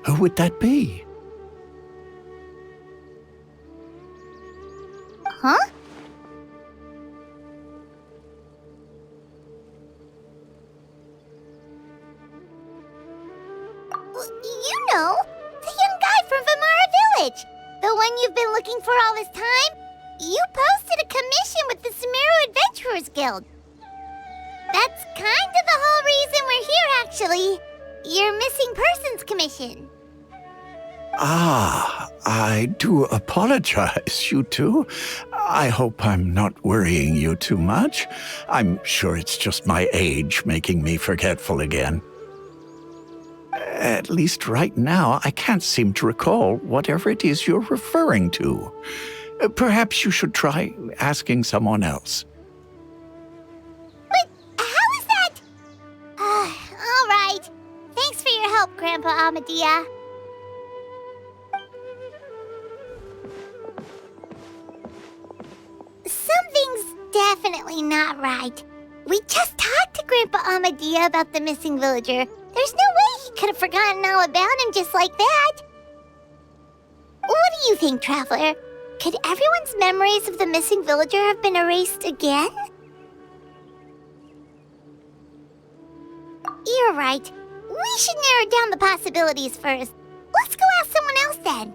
Who would that be? Huh? You know, the young guy from Vimara Village. The one you've been looking for all this time? You posted a commission with the Sumeru Adventurers Guild. That's kind of the whole reason we're here, actually. Your missing persons commission. Ah, I do apologize, you two. I hope I'm not worrying you too much. I'm sure it's just my age making me forgetful again. At least right now, I can't seem to recall whatever it is you're referring to. Perhaps you should try asking someone else. But how is that? All right. Thanks for your help, Grandpa Amadea. Something's definitely not right. We just talked to Grandpa Amadea about the missing villager. There's no way he could have forgotten all about him just like that. you think, Traveler? Could everyone's memories of the missing villager have been erased again? You're right. We should narrow down the possibilities first. Let's go ask someone else then.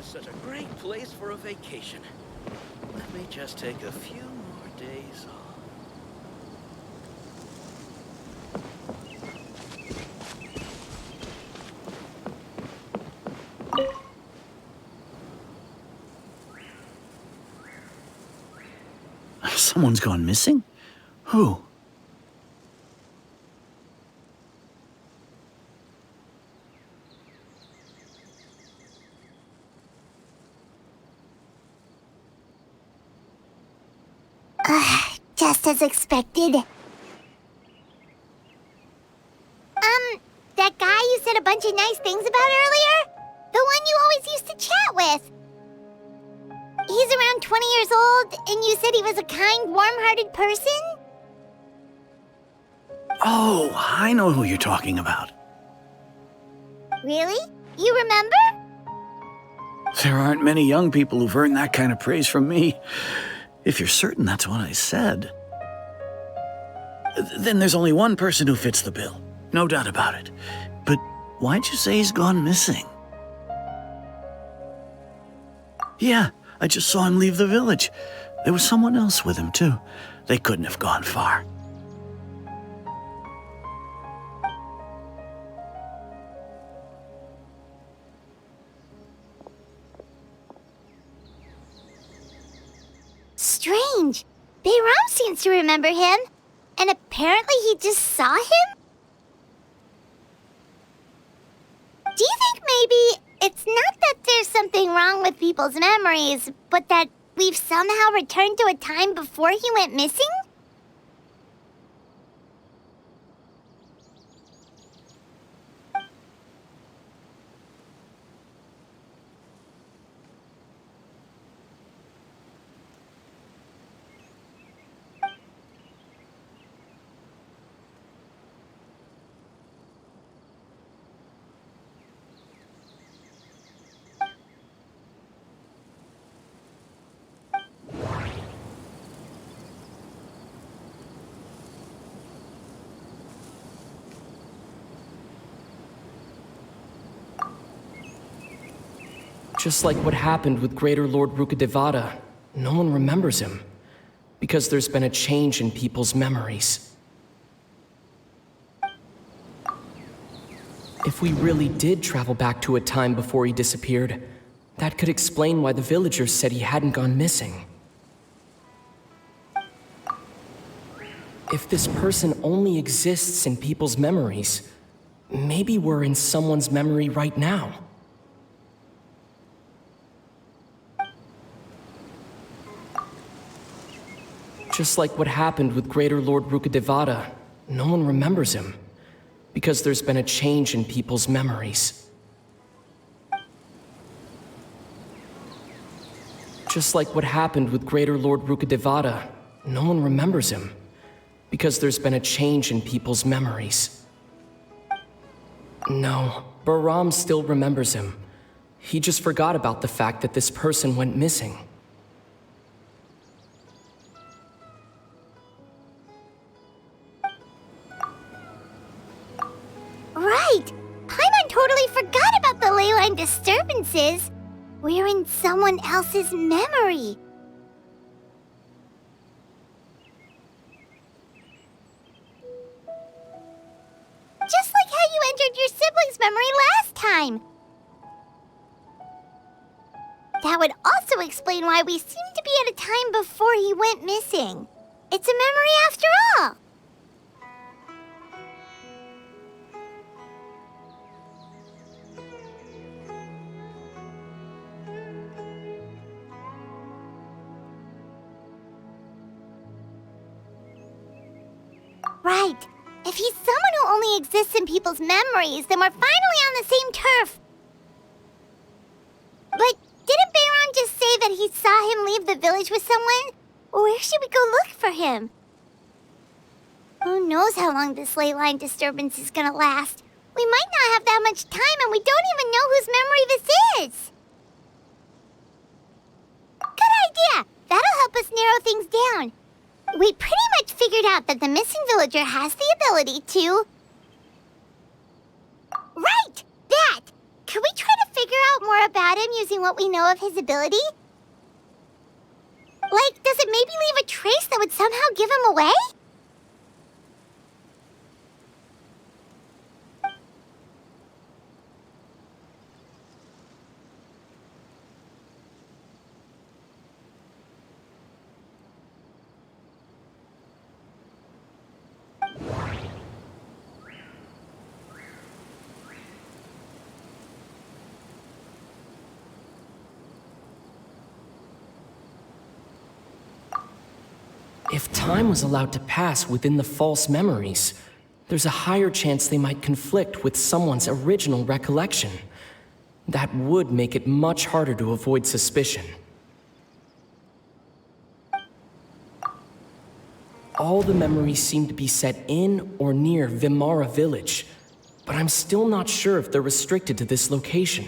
Such a great place for a vacation. Let me just take a few more days off. Someone's gone missing? Who? Just as expected. That guy you said a bunch of nice things about earlier? The one you always used to chat with. He's around 20 years old, and you said he was a kind, warm-hearted person? Oh, I know who you're talking about. Really? You remember? There aren't many young people who've earned that kind of praise from me. If you're certain that's what I said, then there's only one person who fits the bill. No doubt about it. But why'd you say he's gone missing? Yeah, I just saw him leave the village. There was someone else with him, too. They couldn't have gone far. Strange. Bayram seems to remember him. And apparently he just saw him? Do you think maybe it's not that there's something wrong with people's memories, but that we've somehow returned to a time before he went missing? Just like what happened with Greater Lord Rukkhadevata, no one remembers him, because there's been a change in people's memories. If we really did travel back to a time before he disappeared, that could explain why the villagers said he hadn't gone missing. If this person only exists in people's memories, maybe we're in someone's memory right now. Just like what happened with Greater Lord Rukkhadevata, no one remembers him, because there's been a change in people's memories. Just like what happened with Greater Lord Rukkhadevata, no one remembers him, because there's been a change in people's memories. No, Bahram still remembers him. He just forgot about the fact that this person went missing. Right! Paimon totally forgot about the ley line disturbances. We're in someone else's memory. Just like how you entered your sibling's memory last time. That would also explain why we seem to be at a time before he went missing. It's a memory after all. Right. If he's someone who only exists in people's memories, then we're finally on the same turf. But didn't Bayron just say that he saw him leave the village with someone? Where should we go look for him? Who knows how long this ley line disturbance is gonna last? We might not have that much time, and we don't even know whose memory this is. Good idea! That'll help us narrow things down. We pretty much figured out that the missing villager has the ability to... Right! That! Could we try to figure out more about him using what we know of his ability? Like, does it maybe leave a trace that would somehow give him away? If time was allowed to pass within the false memories, there's a higher chance they might conflict with someone's original recollection. That would make it much harder to avoid suspicion. All the memories seem to be set in or near Vimara village, but I'm still not sure if they're restricted to this location.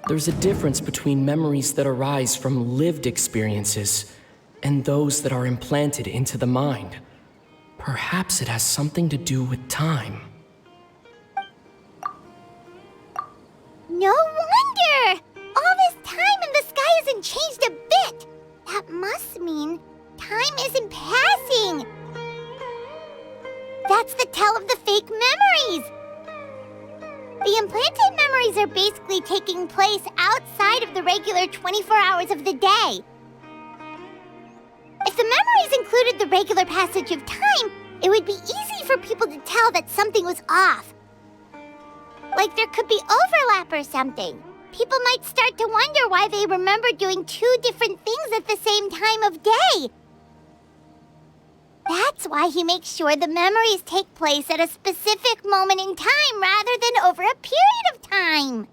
There's a difference between memories that arise from lived experiences and those that are implanted into the mind. Perhaps it has something to do with time. No wonder! All this time and the sky hasn't changed a bit! That must mean time isn't passing! That's the tell of the fake memories! The implanted memories are basically taking place outside of the regular 24 hours of the day. If the memories included the regular passage of time, it would be easy for people to tell that something was off. Like there could be overlap or something. People might start to wonder why they remember doing two different things at the same time of day. That's why he makes sure the memories take place at a specific moment in time rather than over a period of time.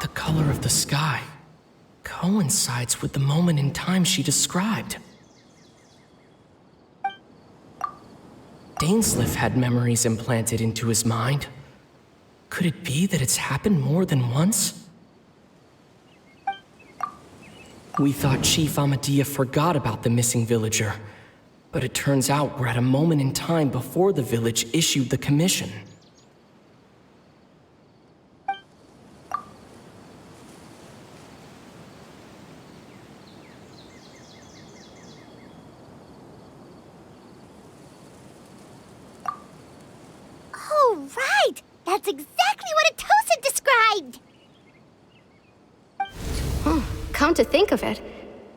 The color of the sky coincides with the moment in time she described. Dainsleif had memories implanted into his mind. Could it be that it's happened more than once? We thought Chief Amadea forgot about the missing villager, but it turns out we're at a moment in time before the village issued the commission. That's exactly what Atosa described! Come to think of it,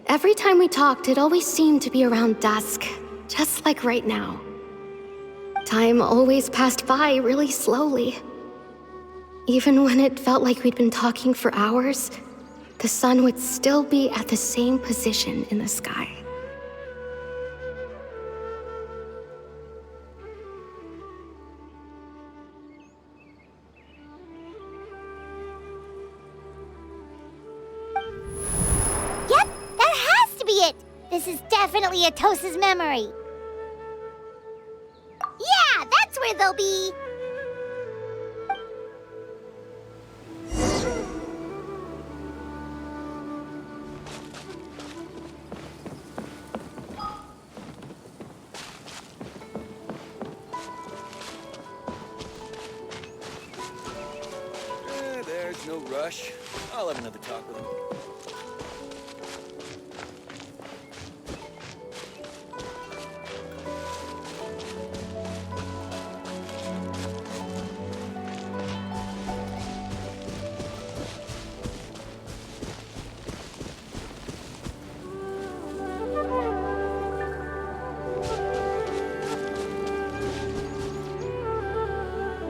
every time we talked, it always seemed to be around dusk, just like right now. Time always passed by really slowly. Even when it felt like we'd been talking for hours, the sun would still be at the same position in the sky. This is definitely Atosa's memory. Yeah, that's where they'll be. No rush. I'll have another talk with him.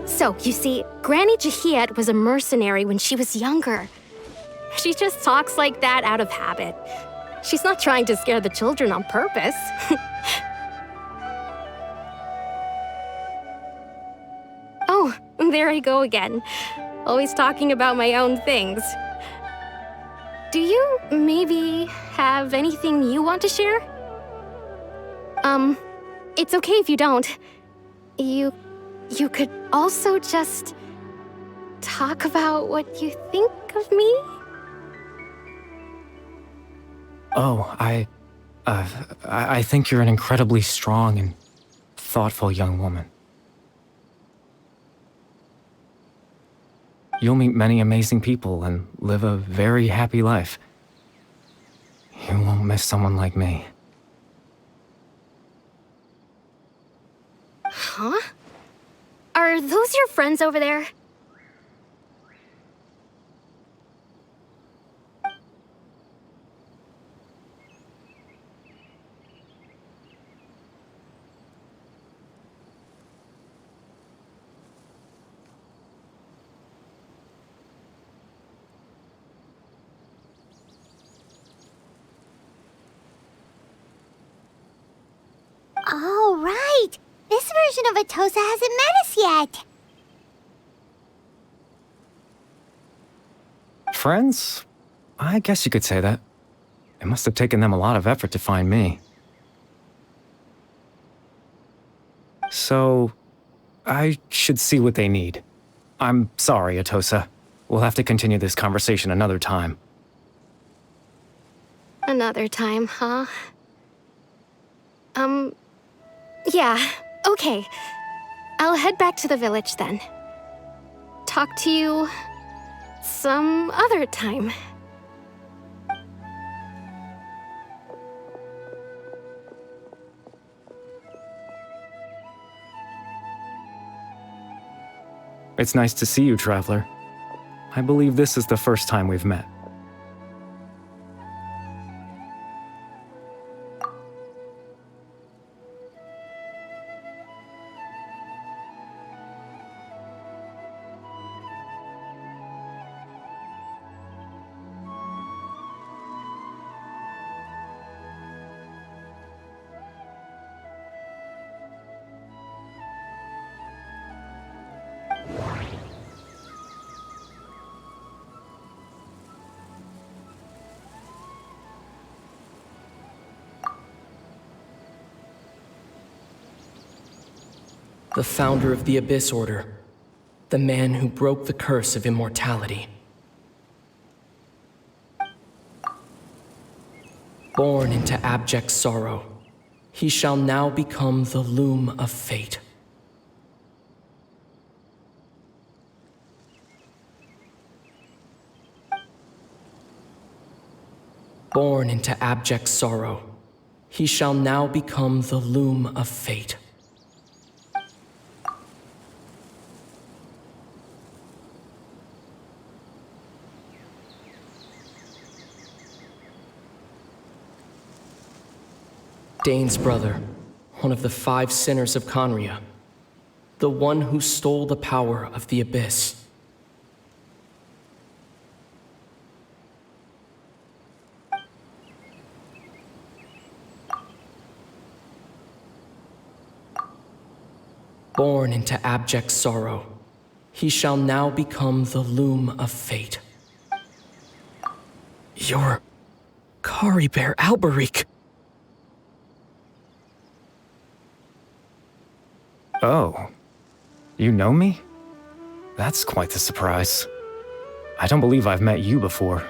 So, you see, Granny Jahiet was a mercenary when she was younger. She just talks like that out of habit. She's not trying to scare the children on purpose. Oh, there I go again. Always talking about my own things. Do you maybe have anything you want to share? It's okay if you don't. You could also just talk about what you think of me? Oh, I think you're an incredibly strong and thoughtful young woman. You'll meet many amazing people and live a very happy life. You won't miss someone like me. Huh? Are those your friends over there? Oh, right! This version of Atosa hasn't met us yet! Friends? I guess you could say that. It must have taken them a lot of effort to find me. So, I should see what they need. I'm sorry, Atosa. We'll have to continue this conversation another time. Another time, huh? Yeah, okay. I'll head back to the village then. Talk to you some other time. It's nice to see you, Traveler. I believe this is the first time we've met. The founder of the Abyss Order. The man who broke the curse of immortality. Born into abject sorrow, he shall now become the loom of fate. Born into abject sorrow, he shall now become the loom of fate. Dane's brother, one of the 5 sinners of Conria, the one who stole the power of the Abyss. Born into abject sorrow, he shall now become the loom of fate. You're Kari Bear Alberich. Oh, you know me? That's quite the surprise. I don't believe I've met you before.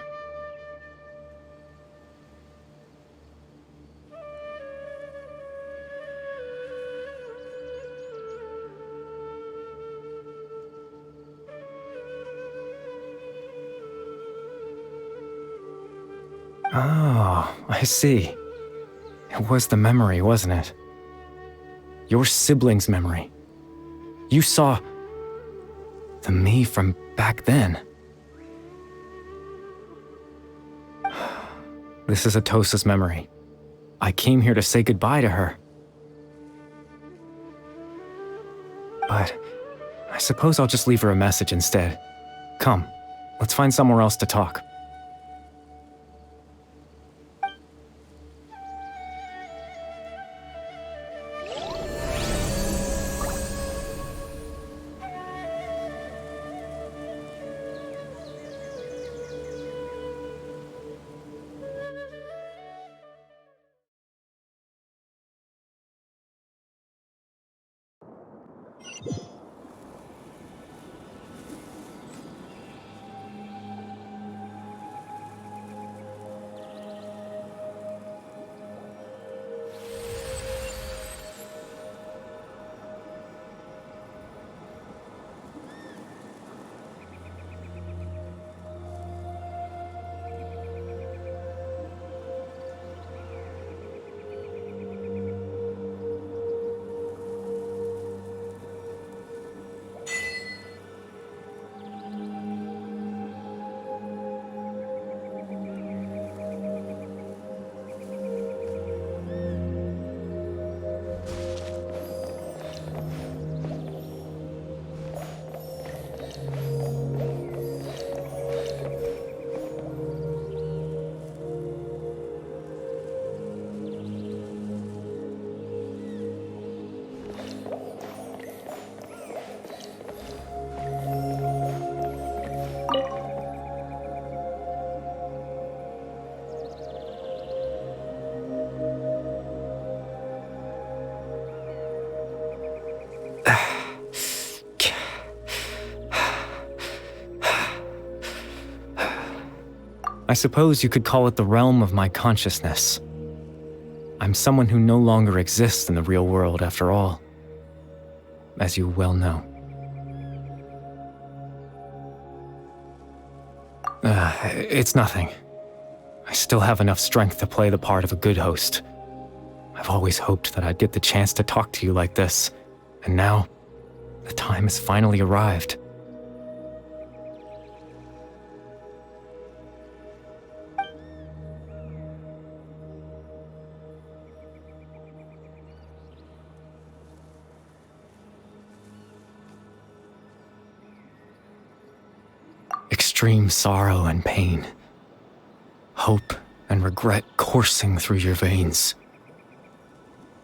Oh, I see. It was the memory, wasn't it? Your sibling's memory. You saw the me from back then. This is Atosa's memory. I came here to say goodbye to her. But I suppose I'll just leave her a message instead. Come, let's find somewhere else to talk. I suppose you could call it the realm of my consciousness. I'm someone who no longer exists in the real world after all, as you well know. It's nothing. I still have enough strength to play the part of a good host. I've always hoped that I'd get the chance to talk to you like this, and now, the time has finally arrived. Extreme sorrow and pain, hope and regret coursing through your veins,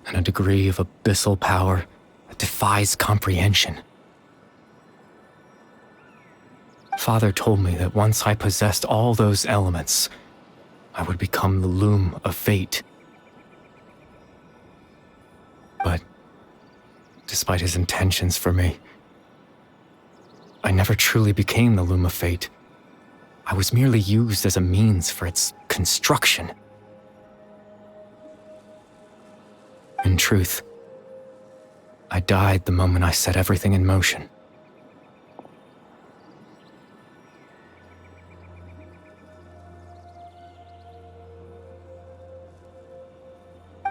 and a degree of abyssal power that defies comprehension. Father told me that once I possessed all those elements, I would become the loom of fate. But despite his intentions for me, I never truly became the loom of fate. I was merely used as a means for its construction. In truth, I died the moment I set everything in motion.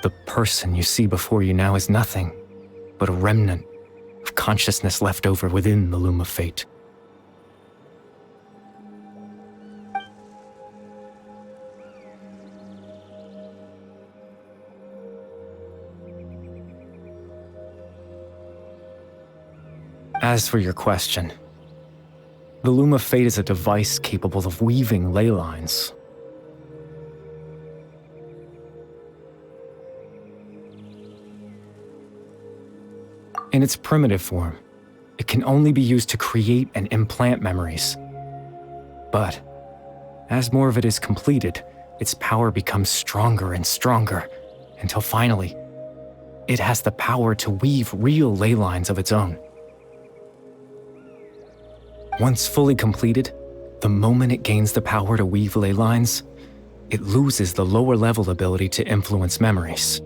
The person you see before you now is nothing but a remnant of consciousness left over within the loom of fate. As for your question, the Loom of Fate is a device capable of weaving ley lines. In its primitive form, it can only be used to create and implant memories. But as more of it is completed, its power becomes stronger and stronger, until finally, it has the power to weave real ley lines of its own. Once fully completed, the moment it gains the power to weave ley lines, it loses the lower level ability to influence memories.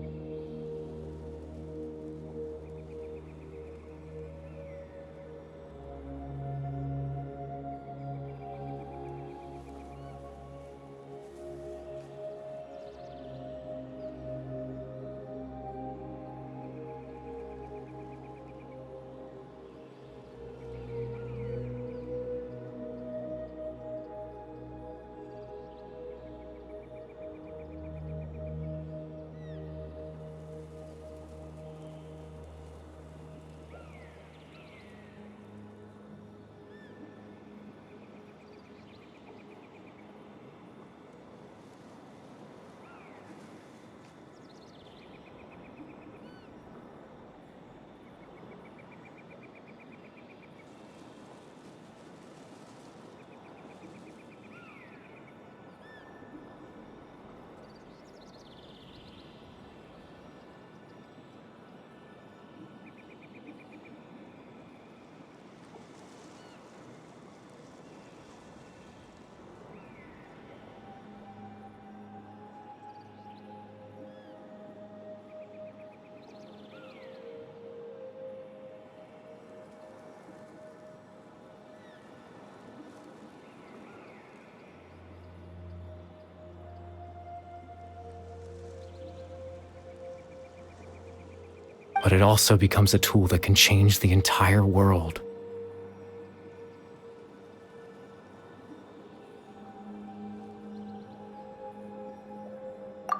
it also becomes a tool that can change the entire world.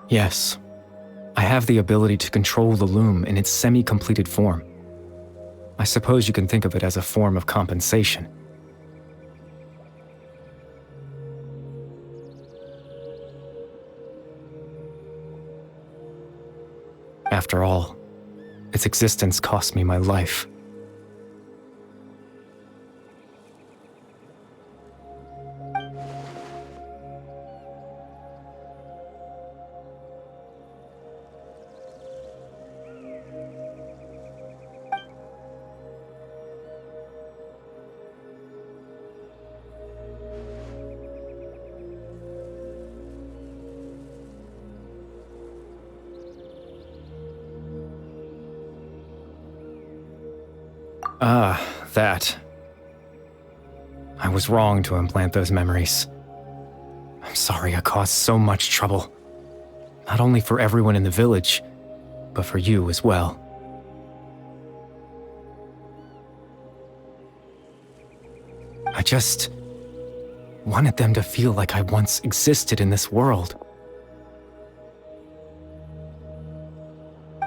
Yes, I have the ability to control the loom in its semi-completed form. I suppose you can think of it as a form of compensation. After all, its existence cost me my life. Ah, that. I was wrong to implant those memories. I'm sorry I caused so much trouble. Not only for everyone in the village, but for you as well. I just wanted them to feel like I once existed in this world.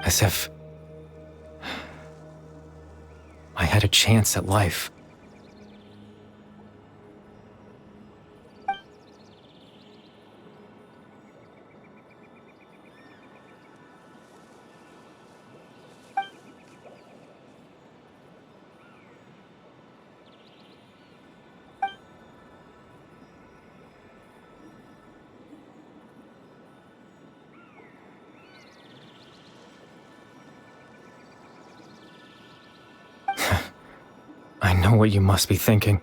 As if I had a chance at life. I know what you must be thinking.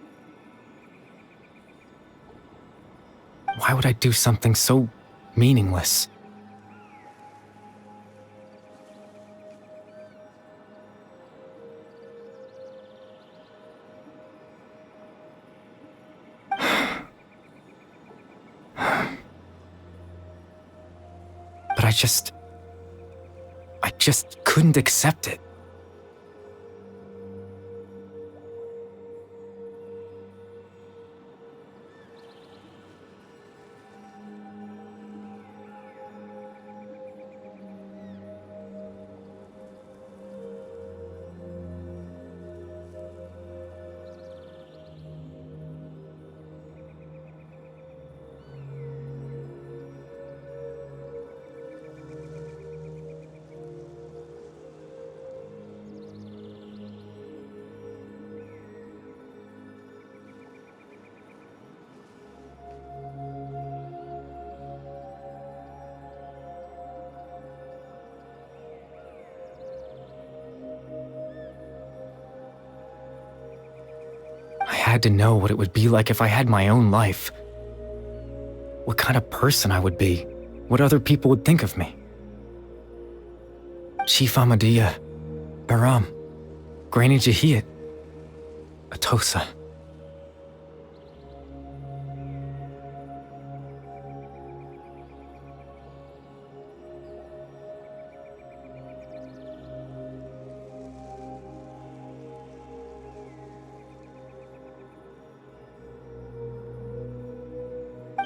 Why would I do something so meaningless? But I just couldn't accept it. I had to know what it would be like if I had my own life. What kind of person I would be. What other people would think of me. Chief Ahmadiyya, Baram, Granny Jahiyat, Atosa.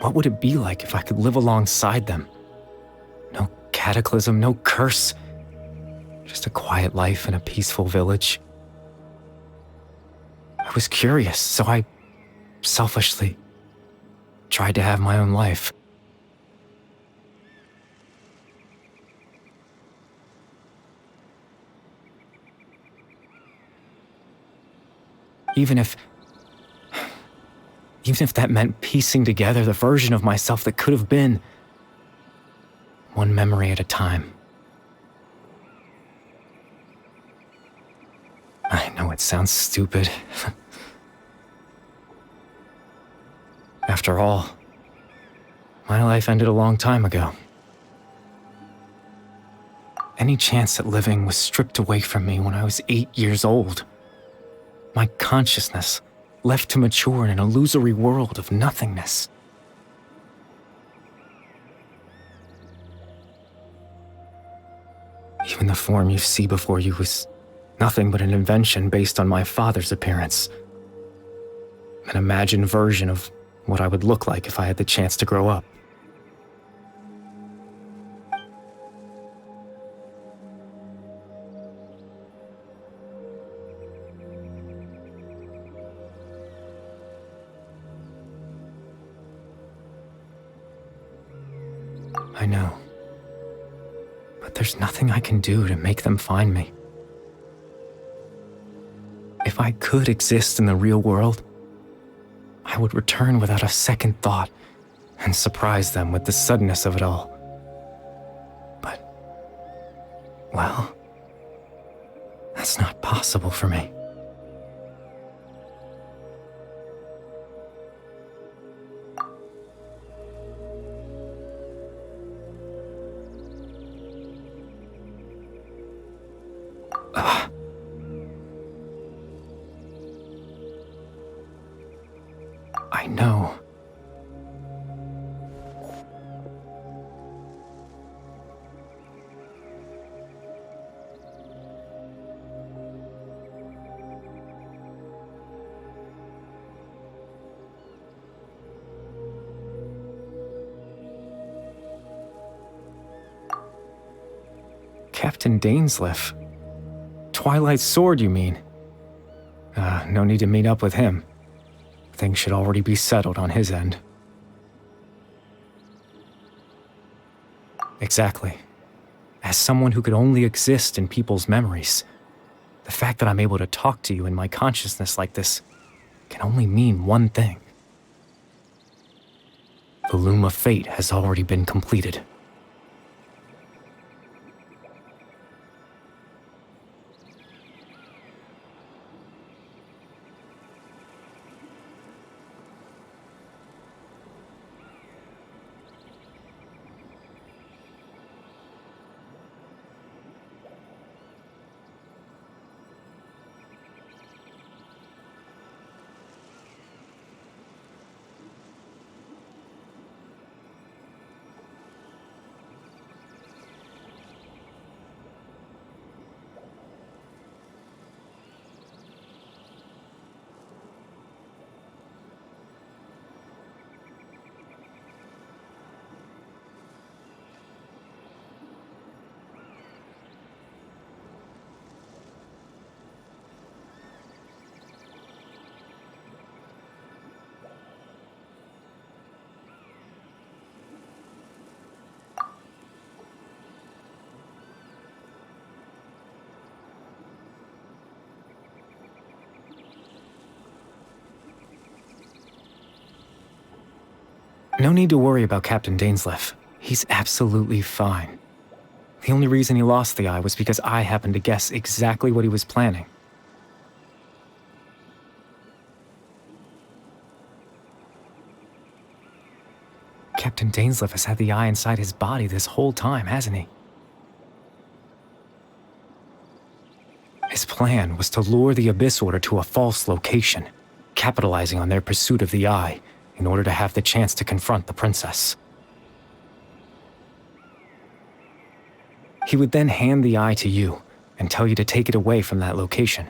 What would it be like if I could live alongside them? No cataclysm, no curse. Just a quiet life in a peaceful village. I was curious, so I selfishly tried to have my own life. Even if that meant piecing together the version of myself that could have been, one memory at a time. I know it sounds stupid. After all, my life ended a long time ago. Any chance at living was stripped away from me when I was 8 years old. My consciousness left to mature in an illusory world of nothingness. Even the form you see before you was nothing but an invention based on my father's appearance. An imagined version of what I would look like if I had the chance to grow up. I know. But there's nothing I can do to make them find me. If I could exist in the real world, I would return without a second thought and surprise them with the suddenness of it all. But, well, that's not possible for me. I know. Captain Dainsleif. Twilight's sword, you mean? No need to meet up with him. Things should already be settled on his end. Exactly. As someone who could only exist in people's memories, the fact that I'm able to talk to you in my consciousness like this can only mean one thing. The loom of fate has already been completed. No need to worry about Captain Dainsleif. He's absolutely fine. The only reason he lost the eye was because I happened to guess exactly what he was planning. Captain Dainsleif has had the eye inside his body this whole time, hasn't he? His plan was to lure the Abyss Order to a false location, capitalizing on their pursuit of the eye in order to have the chance to confront the princess. He would then hand the eye to you and tell you to take it away from that location.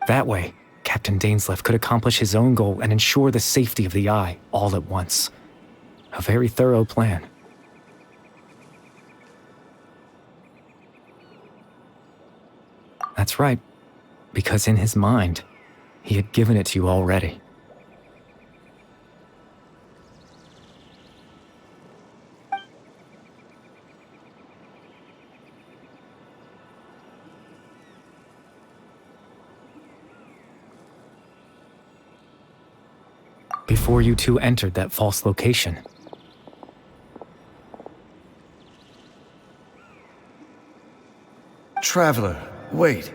That way, Captain Dainsleif could accomplish his own goal and ensure the safety of the eye all at once. A very thorough plan. That's right, because in his mind, he had given it to you already. Before you two entered that false location. Traveler, wait.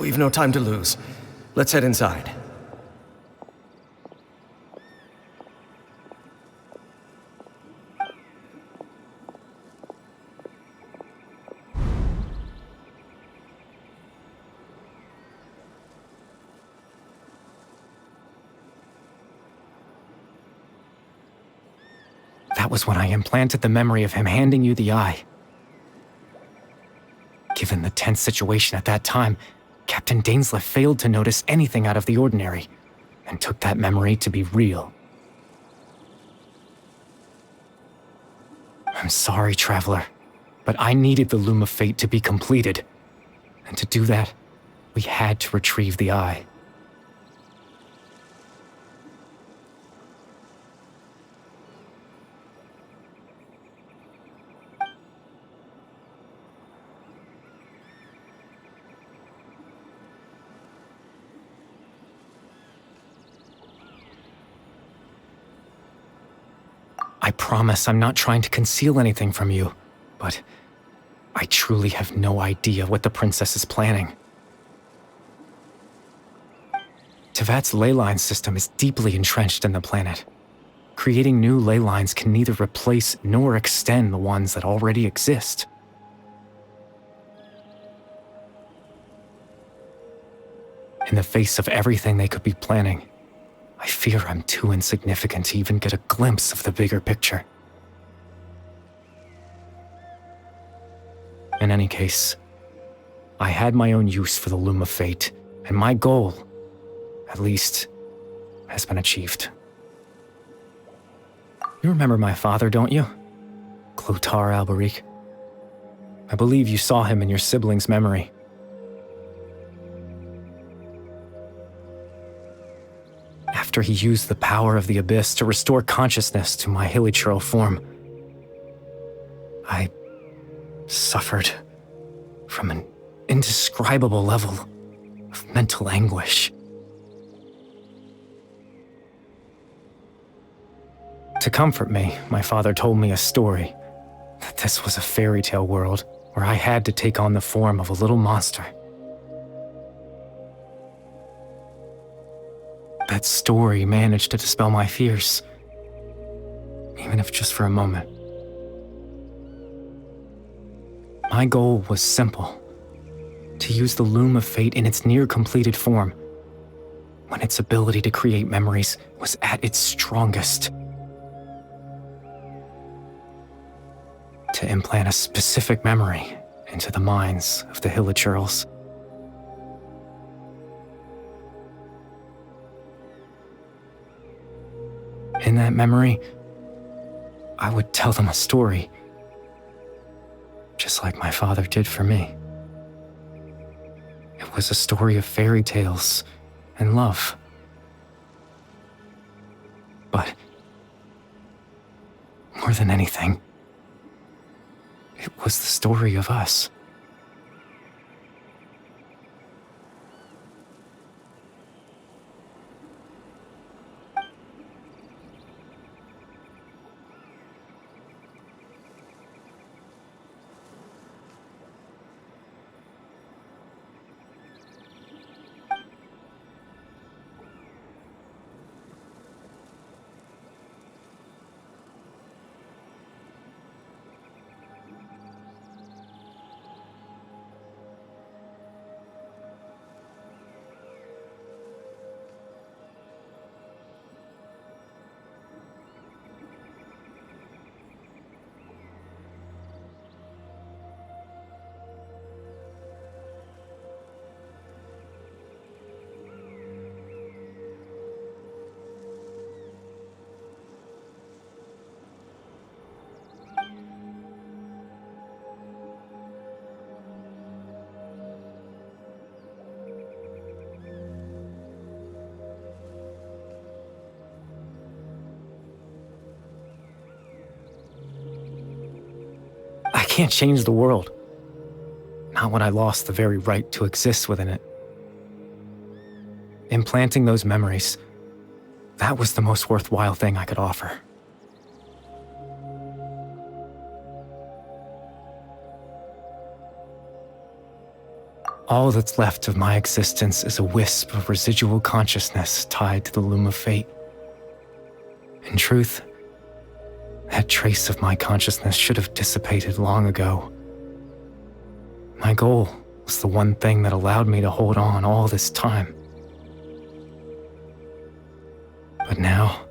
We've no time to lose. Let's head inside. That was when I implanted the memory of him handing you the eye. Given the tense situation at that time, Captain Dainsleif failed to notice anything out of the ordinary, and took that memory to be real. I'm sorry, Traveler, but I needed the Loom of Fate to be completed. And to do that, we had to retrieve the eye. I promise I'm not trying to conceal anything from you, but I truly have no idea what the princess is planning. Tevat's ley line system is deeply entrenched in the planet. Creating new ley lines can neither replace nor extend the ones that already exist. In the face of everything they could be planning, I fear I'm too insignificant to even get a glimpse of the bigger picture. In any case, I had my own use for the Loom of Fate, and my goal, at least, has been achieved. You remember my father, don't you? Clotar Alberic. I believe you saw him in your sibling's memory. After he used the power of the Abyss to restore consciousness to my hilichurl form, I suffered from an indescribable level of mental anguish. To comfort me, my father told me a story, that this was a fairy tale world where I had to take on the form of a little monster. That story managed to dispel my fears, even if just for a moment. My goal was simple: to use the Loom of Fate in its near-completed form, when its ability to create memories was at its strongest. To implant a specific memory into the minds of the hilichurls. In that memory, I would tell them a story, just like my father did for me. It was a story of fairy tales and love. But more than anything, it was the story of us. I can't change the world. Not when I lost the very right to exist within it. Implanting those memories, that was the most worthwhile thing I could offer. All that's left of my existence is a wisp of residual consciousness tied to the loom of fate. In truth, that trace of my consciousness should have dissipated long ago. My goal was the one thing that allowed me to hold on all this time. But now,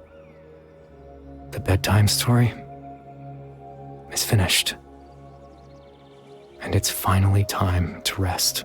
the bedtime story is finished. And it's finally time to rest.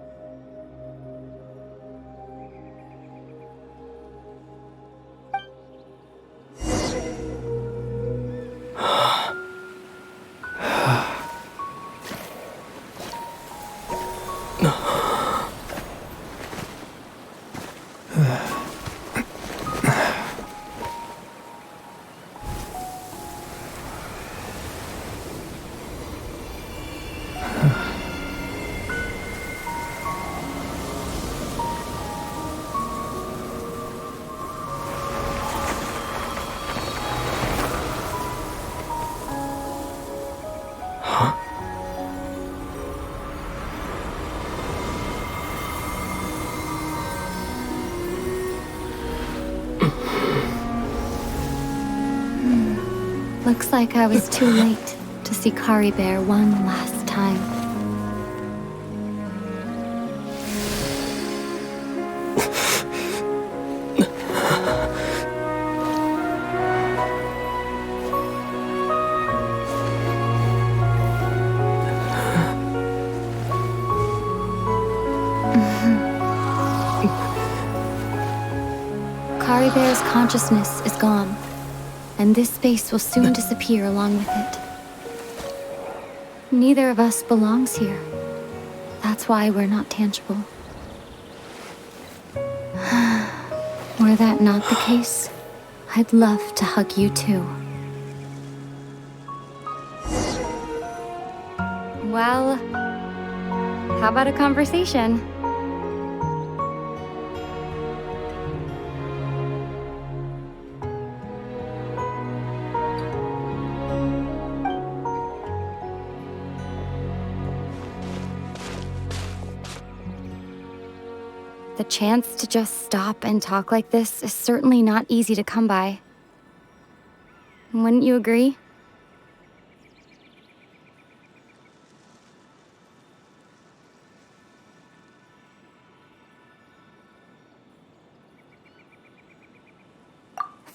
Looks like I was too late to see Kari Bear one last time. Kari Bear's consciousness is gone, and this space will soon disappear along with it. Neither of us belongs here. That's why we're not tangible. Were that not the case, I'd love to hug you too. Well, how about a conversation? The chance to just stop and talk like this is certainly not easy to come by. Wouldn't you agree?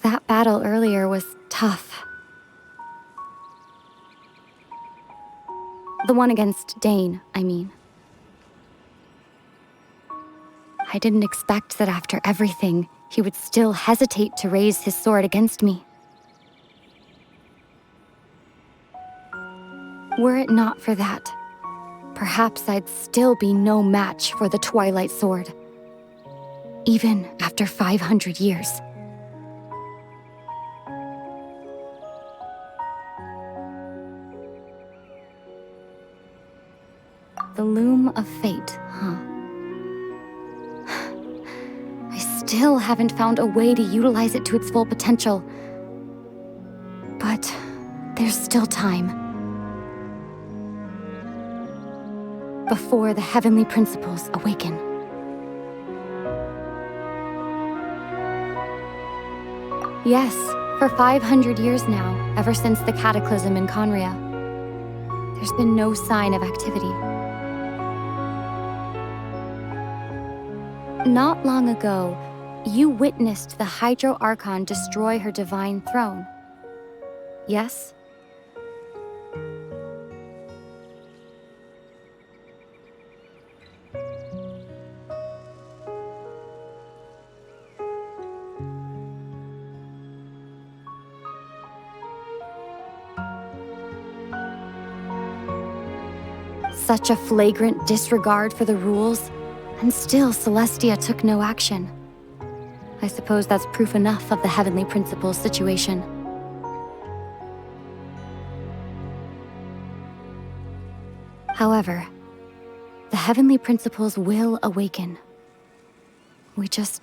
That battle earlier was tough. The one against Dane, I mean. I didn't expect that after everything, he would still hesitate to raise his sword against me. Were it not for that, perhaps I'd still be no match for the Twilight Sword, even after 500 years. The loom of fate, huh? Still haven't found a way to utilize it to its full potential. But there's still time. Before the heavenly principles awaken. Yes, for 500 years now, ever since the cataclysm in Conria, there's been no sign of activity. Not long ago, you witnessed the Hydro Archon destroy her divine throne. Yes? Such a flagrant disregard for the rules, and still Celestia took no action. I suppose that's proof enough of the Heavenly Principles situation. However, the Heavenly Principles will awaken. We just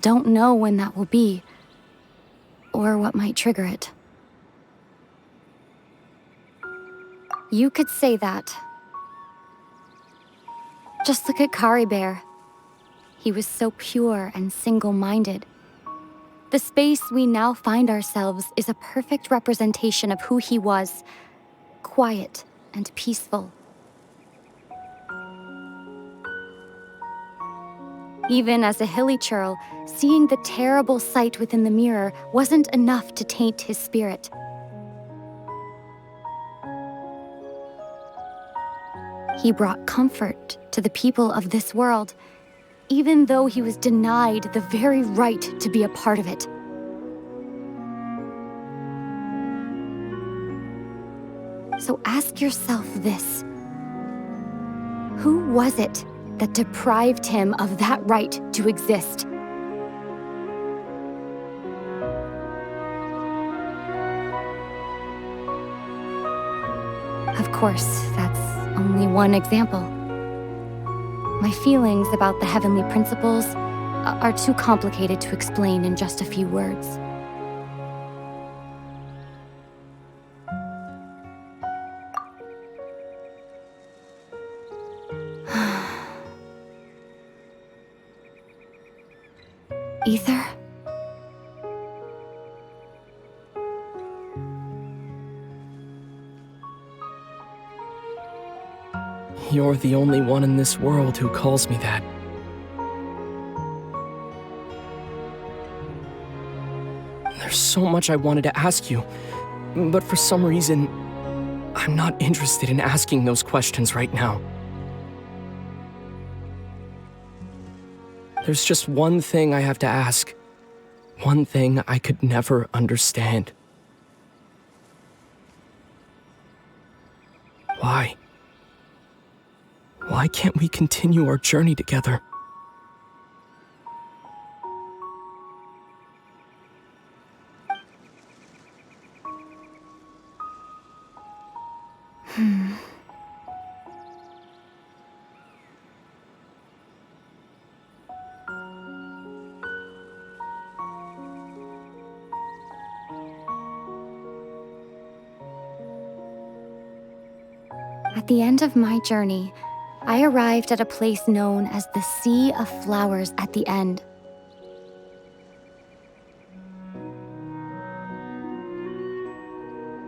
don't know when that will be, or what might trigger it. You could say that. Just look at Kari Bear. He was so pure and single-minded. The space we now find ourselves is a perfect representation of who he was, quiet and peaceful. Even as a hilly churl, seeing the terrible sight within the mirror wasn't enough to taint his spirit. He brought comfort to the people of this world, even though he was denied the very right to be a part of it. So ask yourself this: who was it that deprived him of that right to exist? Of course, that's only one example. My feelings about the heavenly principles are too complicated to explain in just a few words. Ether? You're the only one in this world who calls me that. There's so much I wanted to ask you, but for some reason, I'm not interested in asking those questions right now. There's just one thing I have to ask. One thing I could never understand. Why? Why can't we continue our journey together? At the end of my journey, I arrived at a place known as the Sea of Flowers at the End.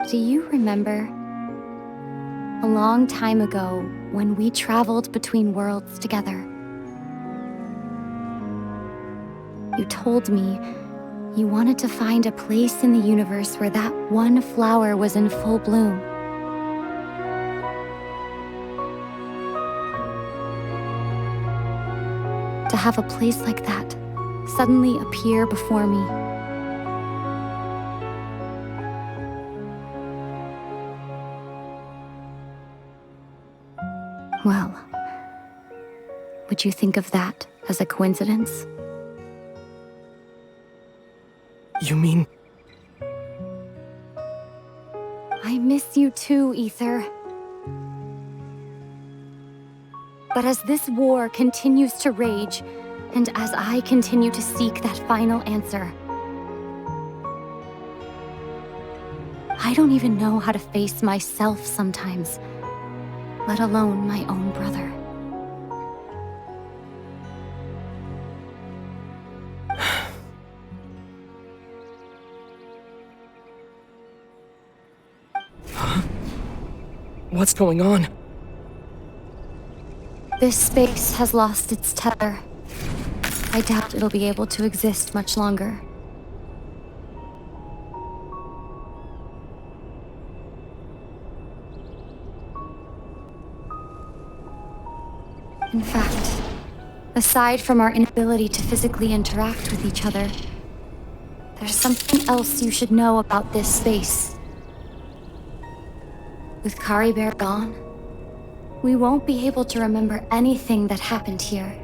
Do you remember? A long time ago, when we traveled between worlds together. You told me you wanted to find a place in the universe where that one flower was in full bloom. To have a place like that suddenly appear before me. Well, would you think of that as a coincidence? You mean... I miss you too, Ether. But as this war continues to rage, and as I continue to seek that final answer, I don't even know how to face myself sometimes, let alone my own brother. What's going on? This space has lost its tether. I doubt it'll be able to exist much longer. In fact, aside from our inability to physically interact with each other, there's something else you should know about this space. With Kari Bear gone, we won't be able to remember anything that happened here.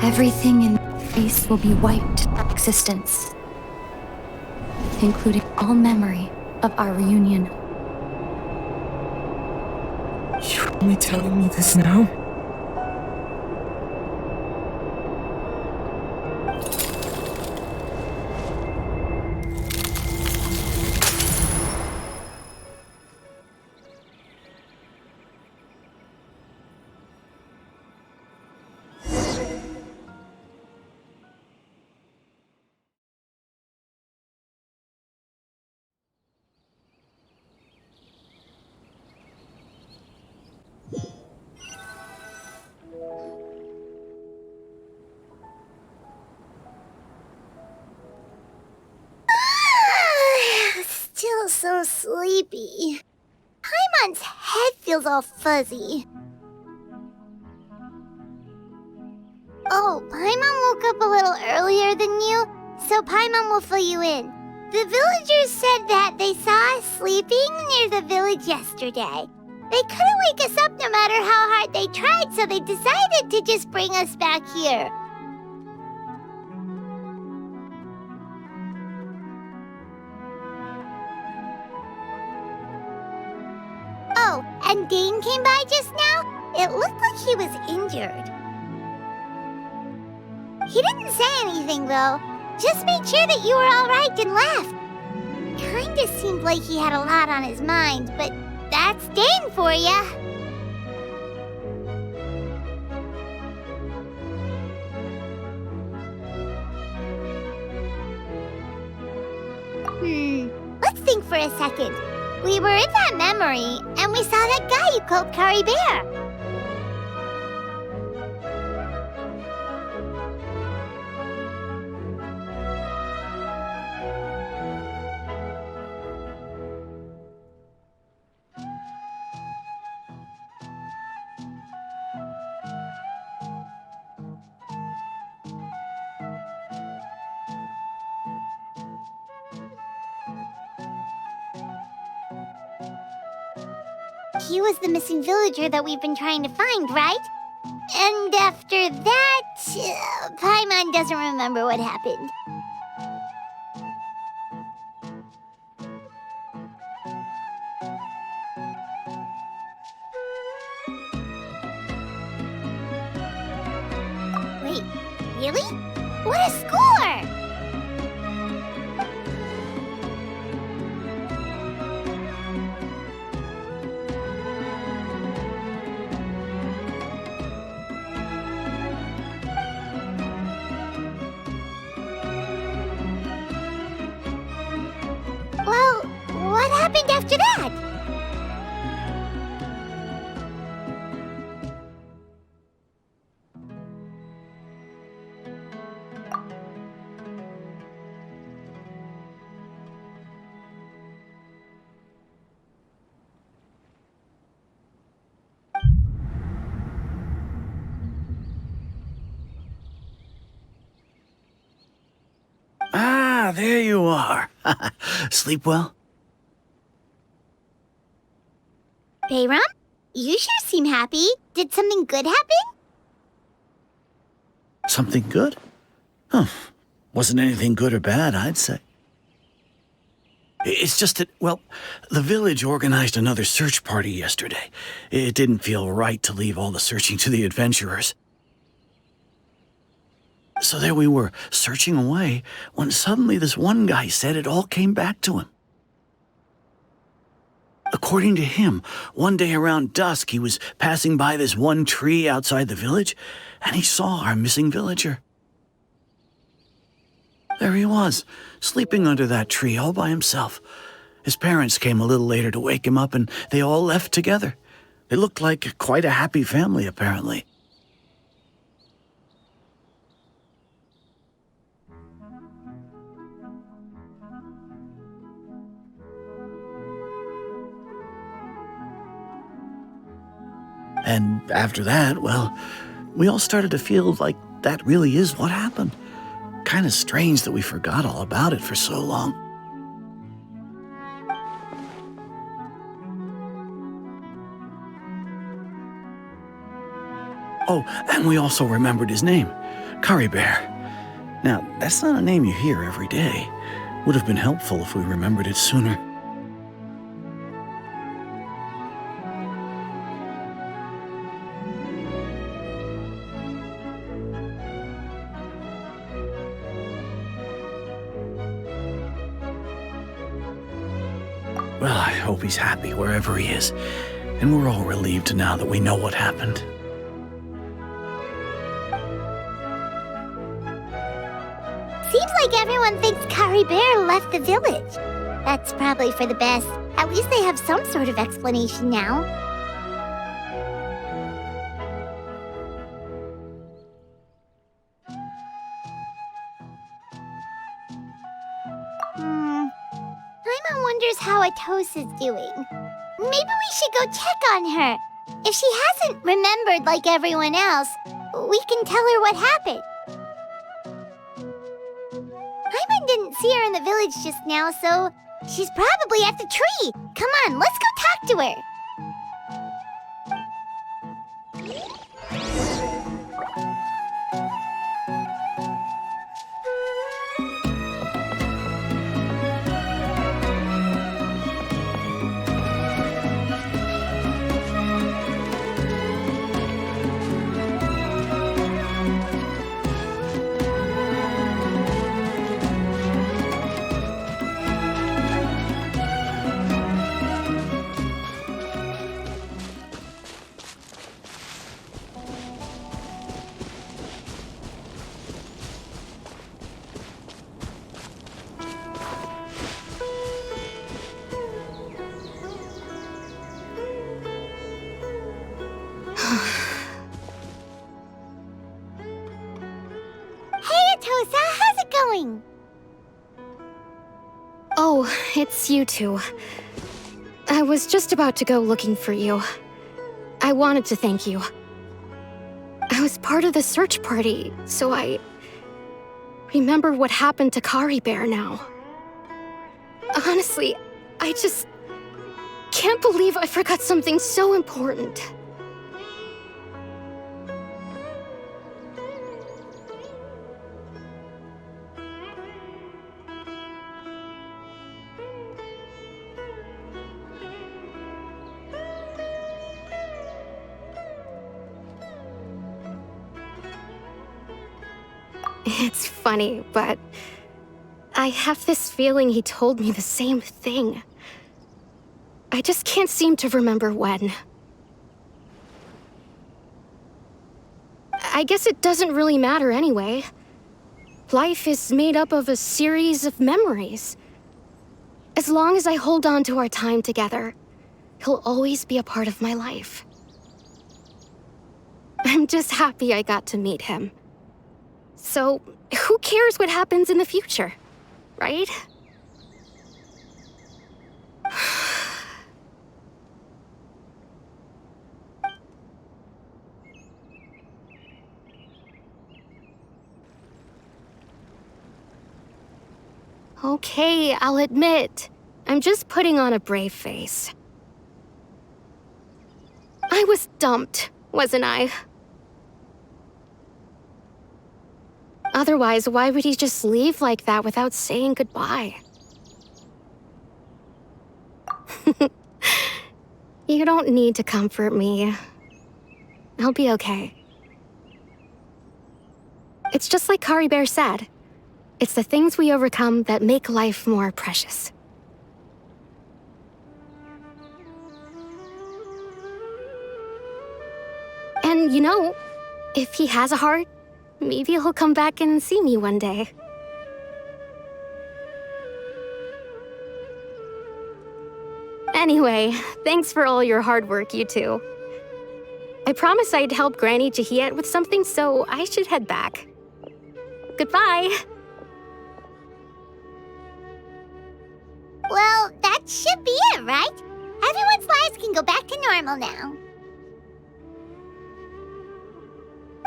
Everything in space will be wiped from existence, including all memory of our reunion. You're only telling me this now? Still so sleepy. Paimon's head feels all fuzzy. Oh, Paimon woke up a little earlier than you, so Paimon will fill you in. The villagers said that they saw us sleeping near the village yesterday. They couldn't wake us up no matter how hard they tried, so they decided to just bring us back here. Oh, and Dane came by just now. It looked like he was injured. He didn't say anything, though. Just made sure that you were all right and left. Kinda seemed like he had a lot on his mind, but that's Dane for ya. Let's think for a second. We were in that memory, and we saw that guy you called Curry Bear. He was the missing villager that we've been trying to find, right? And after that, Paimon doesn't remember what happened. Wait, really? What a score! Well, what happened after that? Ah, there you are. Sleep well? Bayram, you sure seem happy. Did something good happen? Something good? Huh. Wasn't anything good or bad, I'd say. It's just that, well, the village organized another search party yesterday. It didn't feel right to leave all the searching to the adventurers. So there we were, searching away, when suddenly this one guy said it all came back to him. According to him, one day around dusk, he was passing by this one tree outside the village, and he saw our missing villager. There he was, sleeping under that tree all by himself. His parents came a little later to wake him up, and they all left together. They looked like quite a happy family, apparently. And after that, well, we all started to feel like that really is what happened. Kind of strange that we forgot all about it for so long. Oh, and we also remembered his name. Curry Bear. Now, that's not a name you hear every day. Would have been helpful if we remembered it sooner. Well, I hope he's happy wherever he is. And we're all relieved now that we know what happened. Seems like everyone thinks Curry Bear left the village. That's probably for the best. At least they have some sort of explanation now. Paimon wonders how Atosa's doing. Maybe we should go check on her. If she hasn't remembered like everyone else, we can tell her what happened. Paimon didn't see her in the village just now, so she's probably at the tree. Come on, let's go talk to her. How's it going? Oh, it's you two. I was just about to go looking for you. I wanted to thank you. I was part of the search party, so I remember what happened to Curry Bear now. Honestly, I just can't believe I forgot something so important. It's funny, but I have this feeling he told me the same thing. I just can't seem to remember when. I guess it doesn't really matter anyway. Life is made up of a series of memories. As long as I hold on to our time together, he'll always be a part of my life. I'm just happy I got to meet him. So, who cares what happens in the future, right? Okay, I'll admit, I'm just putting on a brave face. I was dumped, wasn't I? Otherwise, why would he just leave like that without saying goodbye? You don't need to comfort me. I'll be okay. It's just like Curry Bear said. It's the things we overcome that make life more precious. And you know, if he has a heart, maybe he'll come back and see me one day. Anyway, thanks for all your hard work, you two. I promised I'd help Granny Jahiet with something, so I should head back. Goodbye! Well, that should be it, right? Everyone's lives can go back to normal now.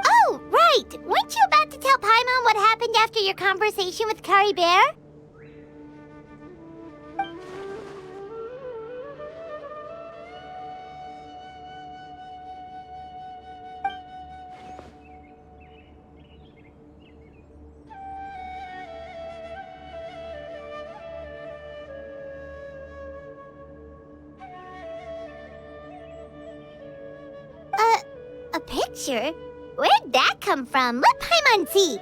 Oh, right! Weren't you about to tell Paimon what happened after your conversation with Curry Bear? picture? Where'd that come from? Let Paimon see.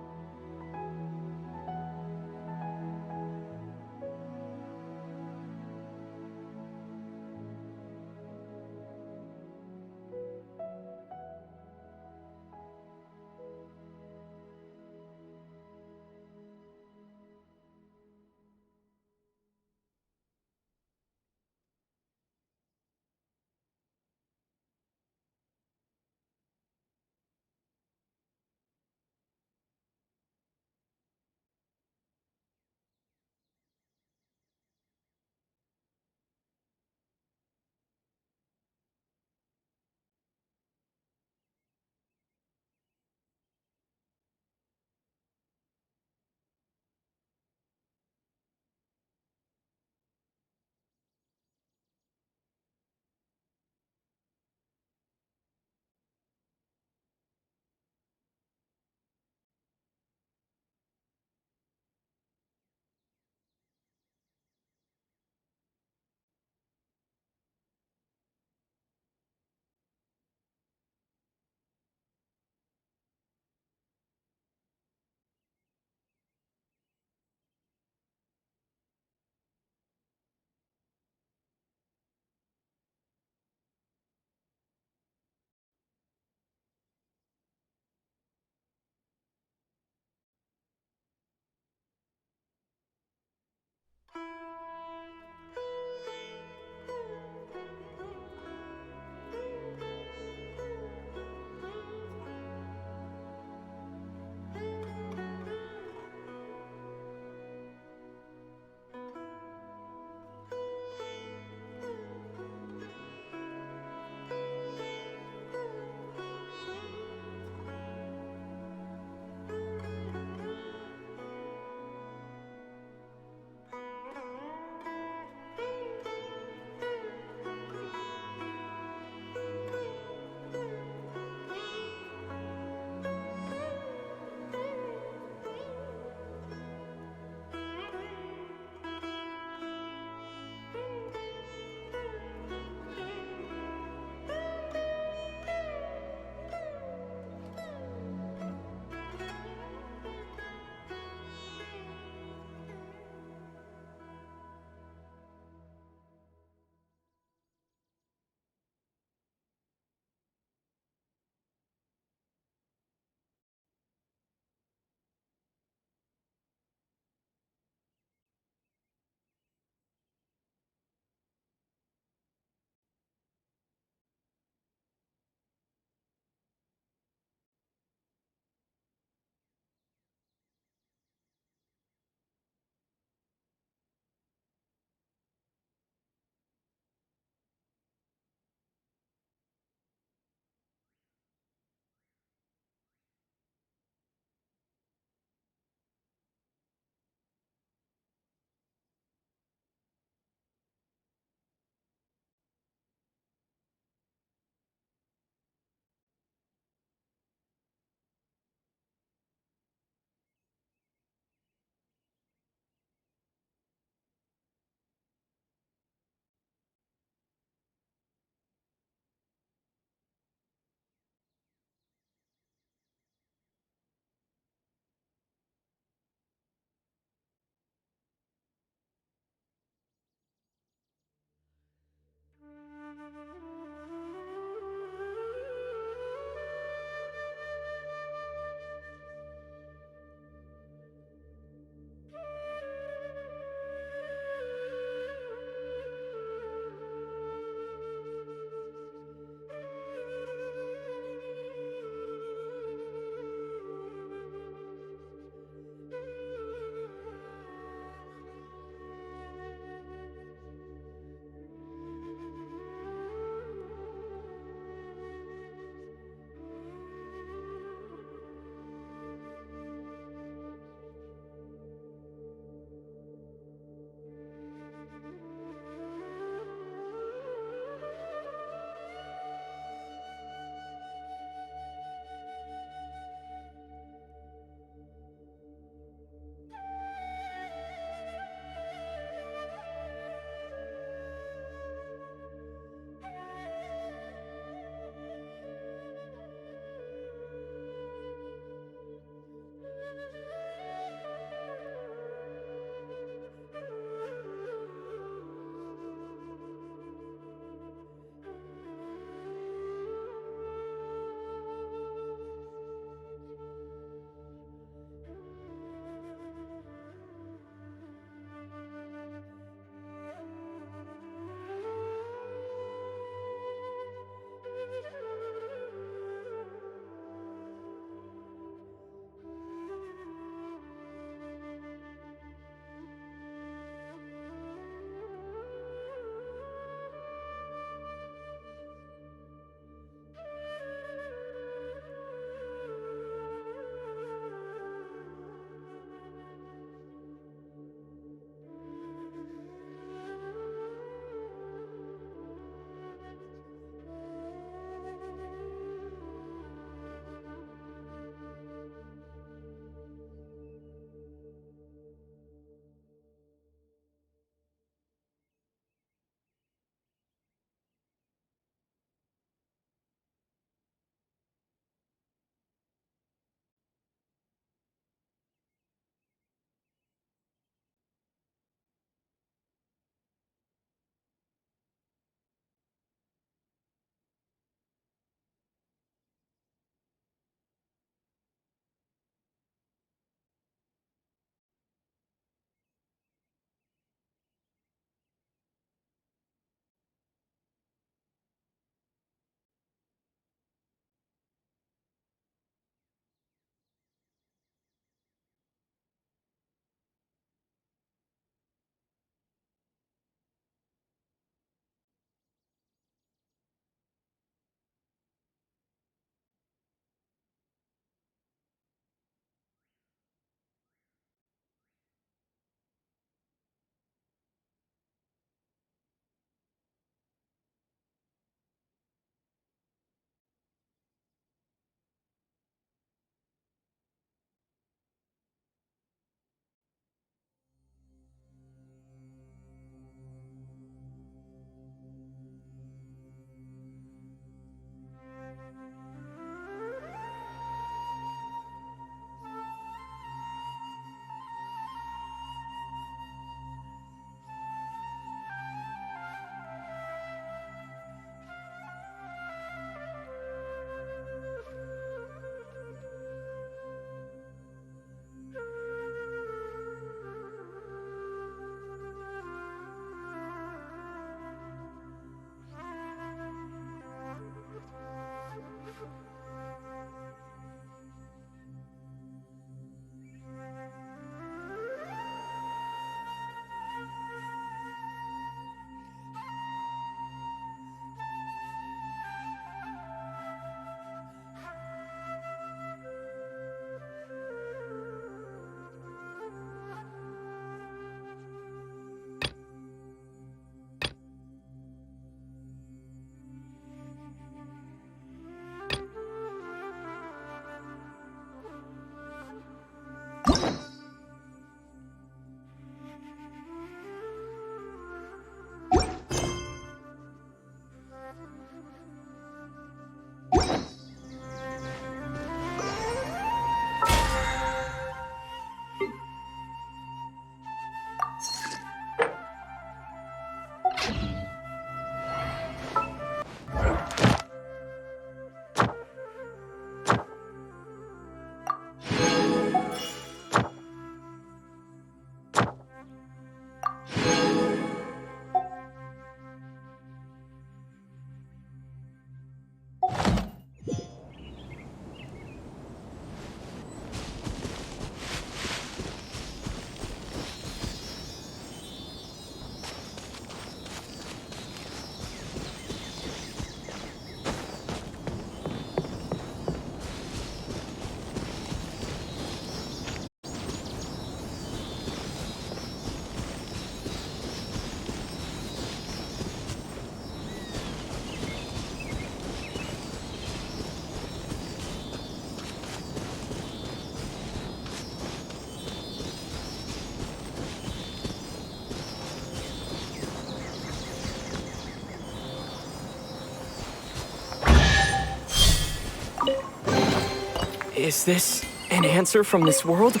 Is this an answer from this world?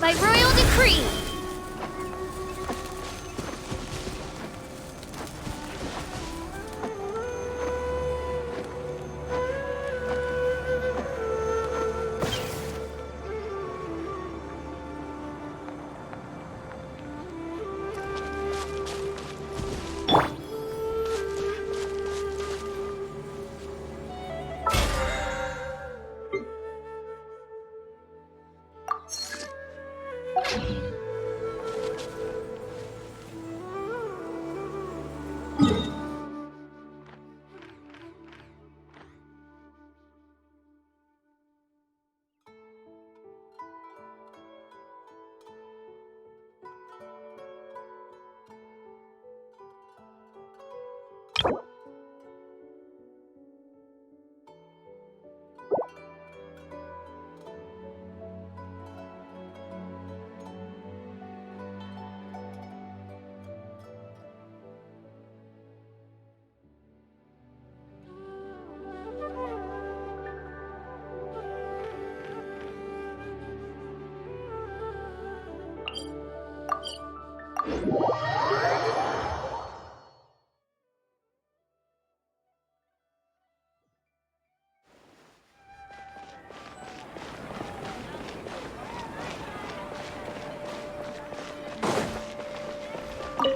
By royal decree!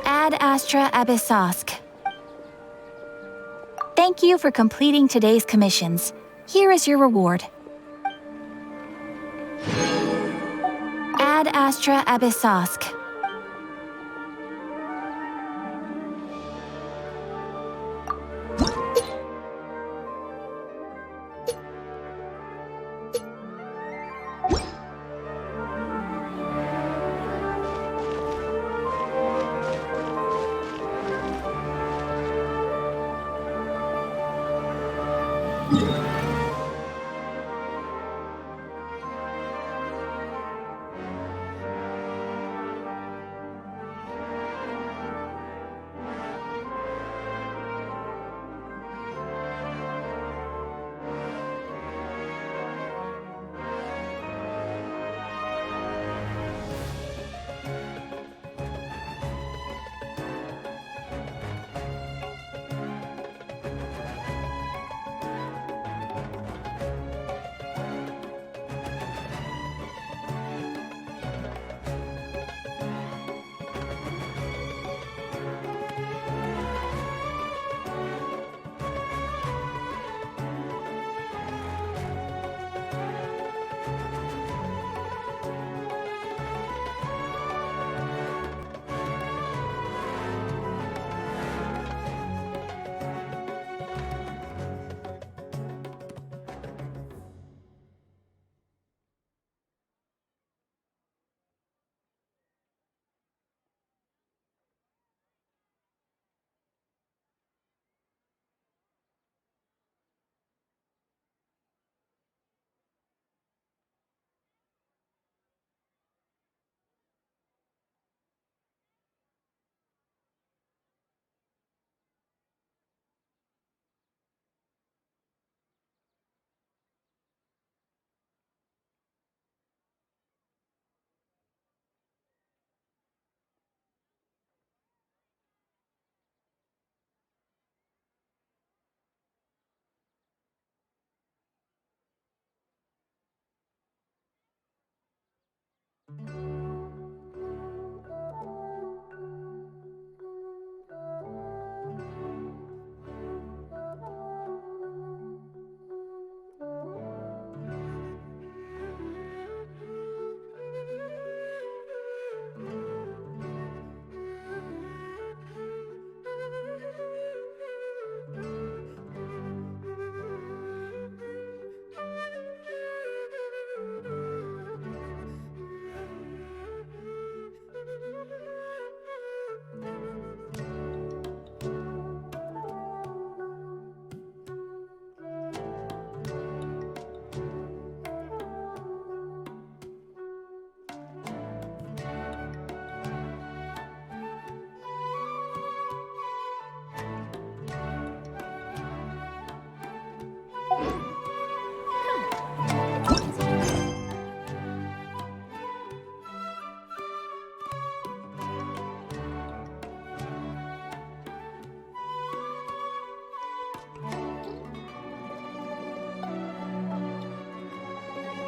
Ad Astra Abyssosk. Thank you for completing today's commissions. Here is your reward. Ad Astra Abyssosk.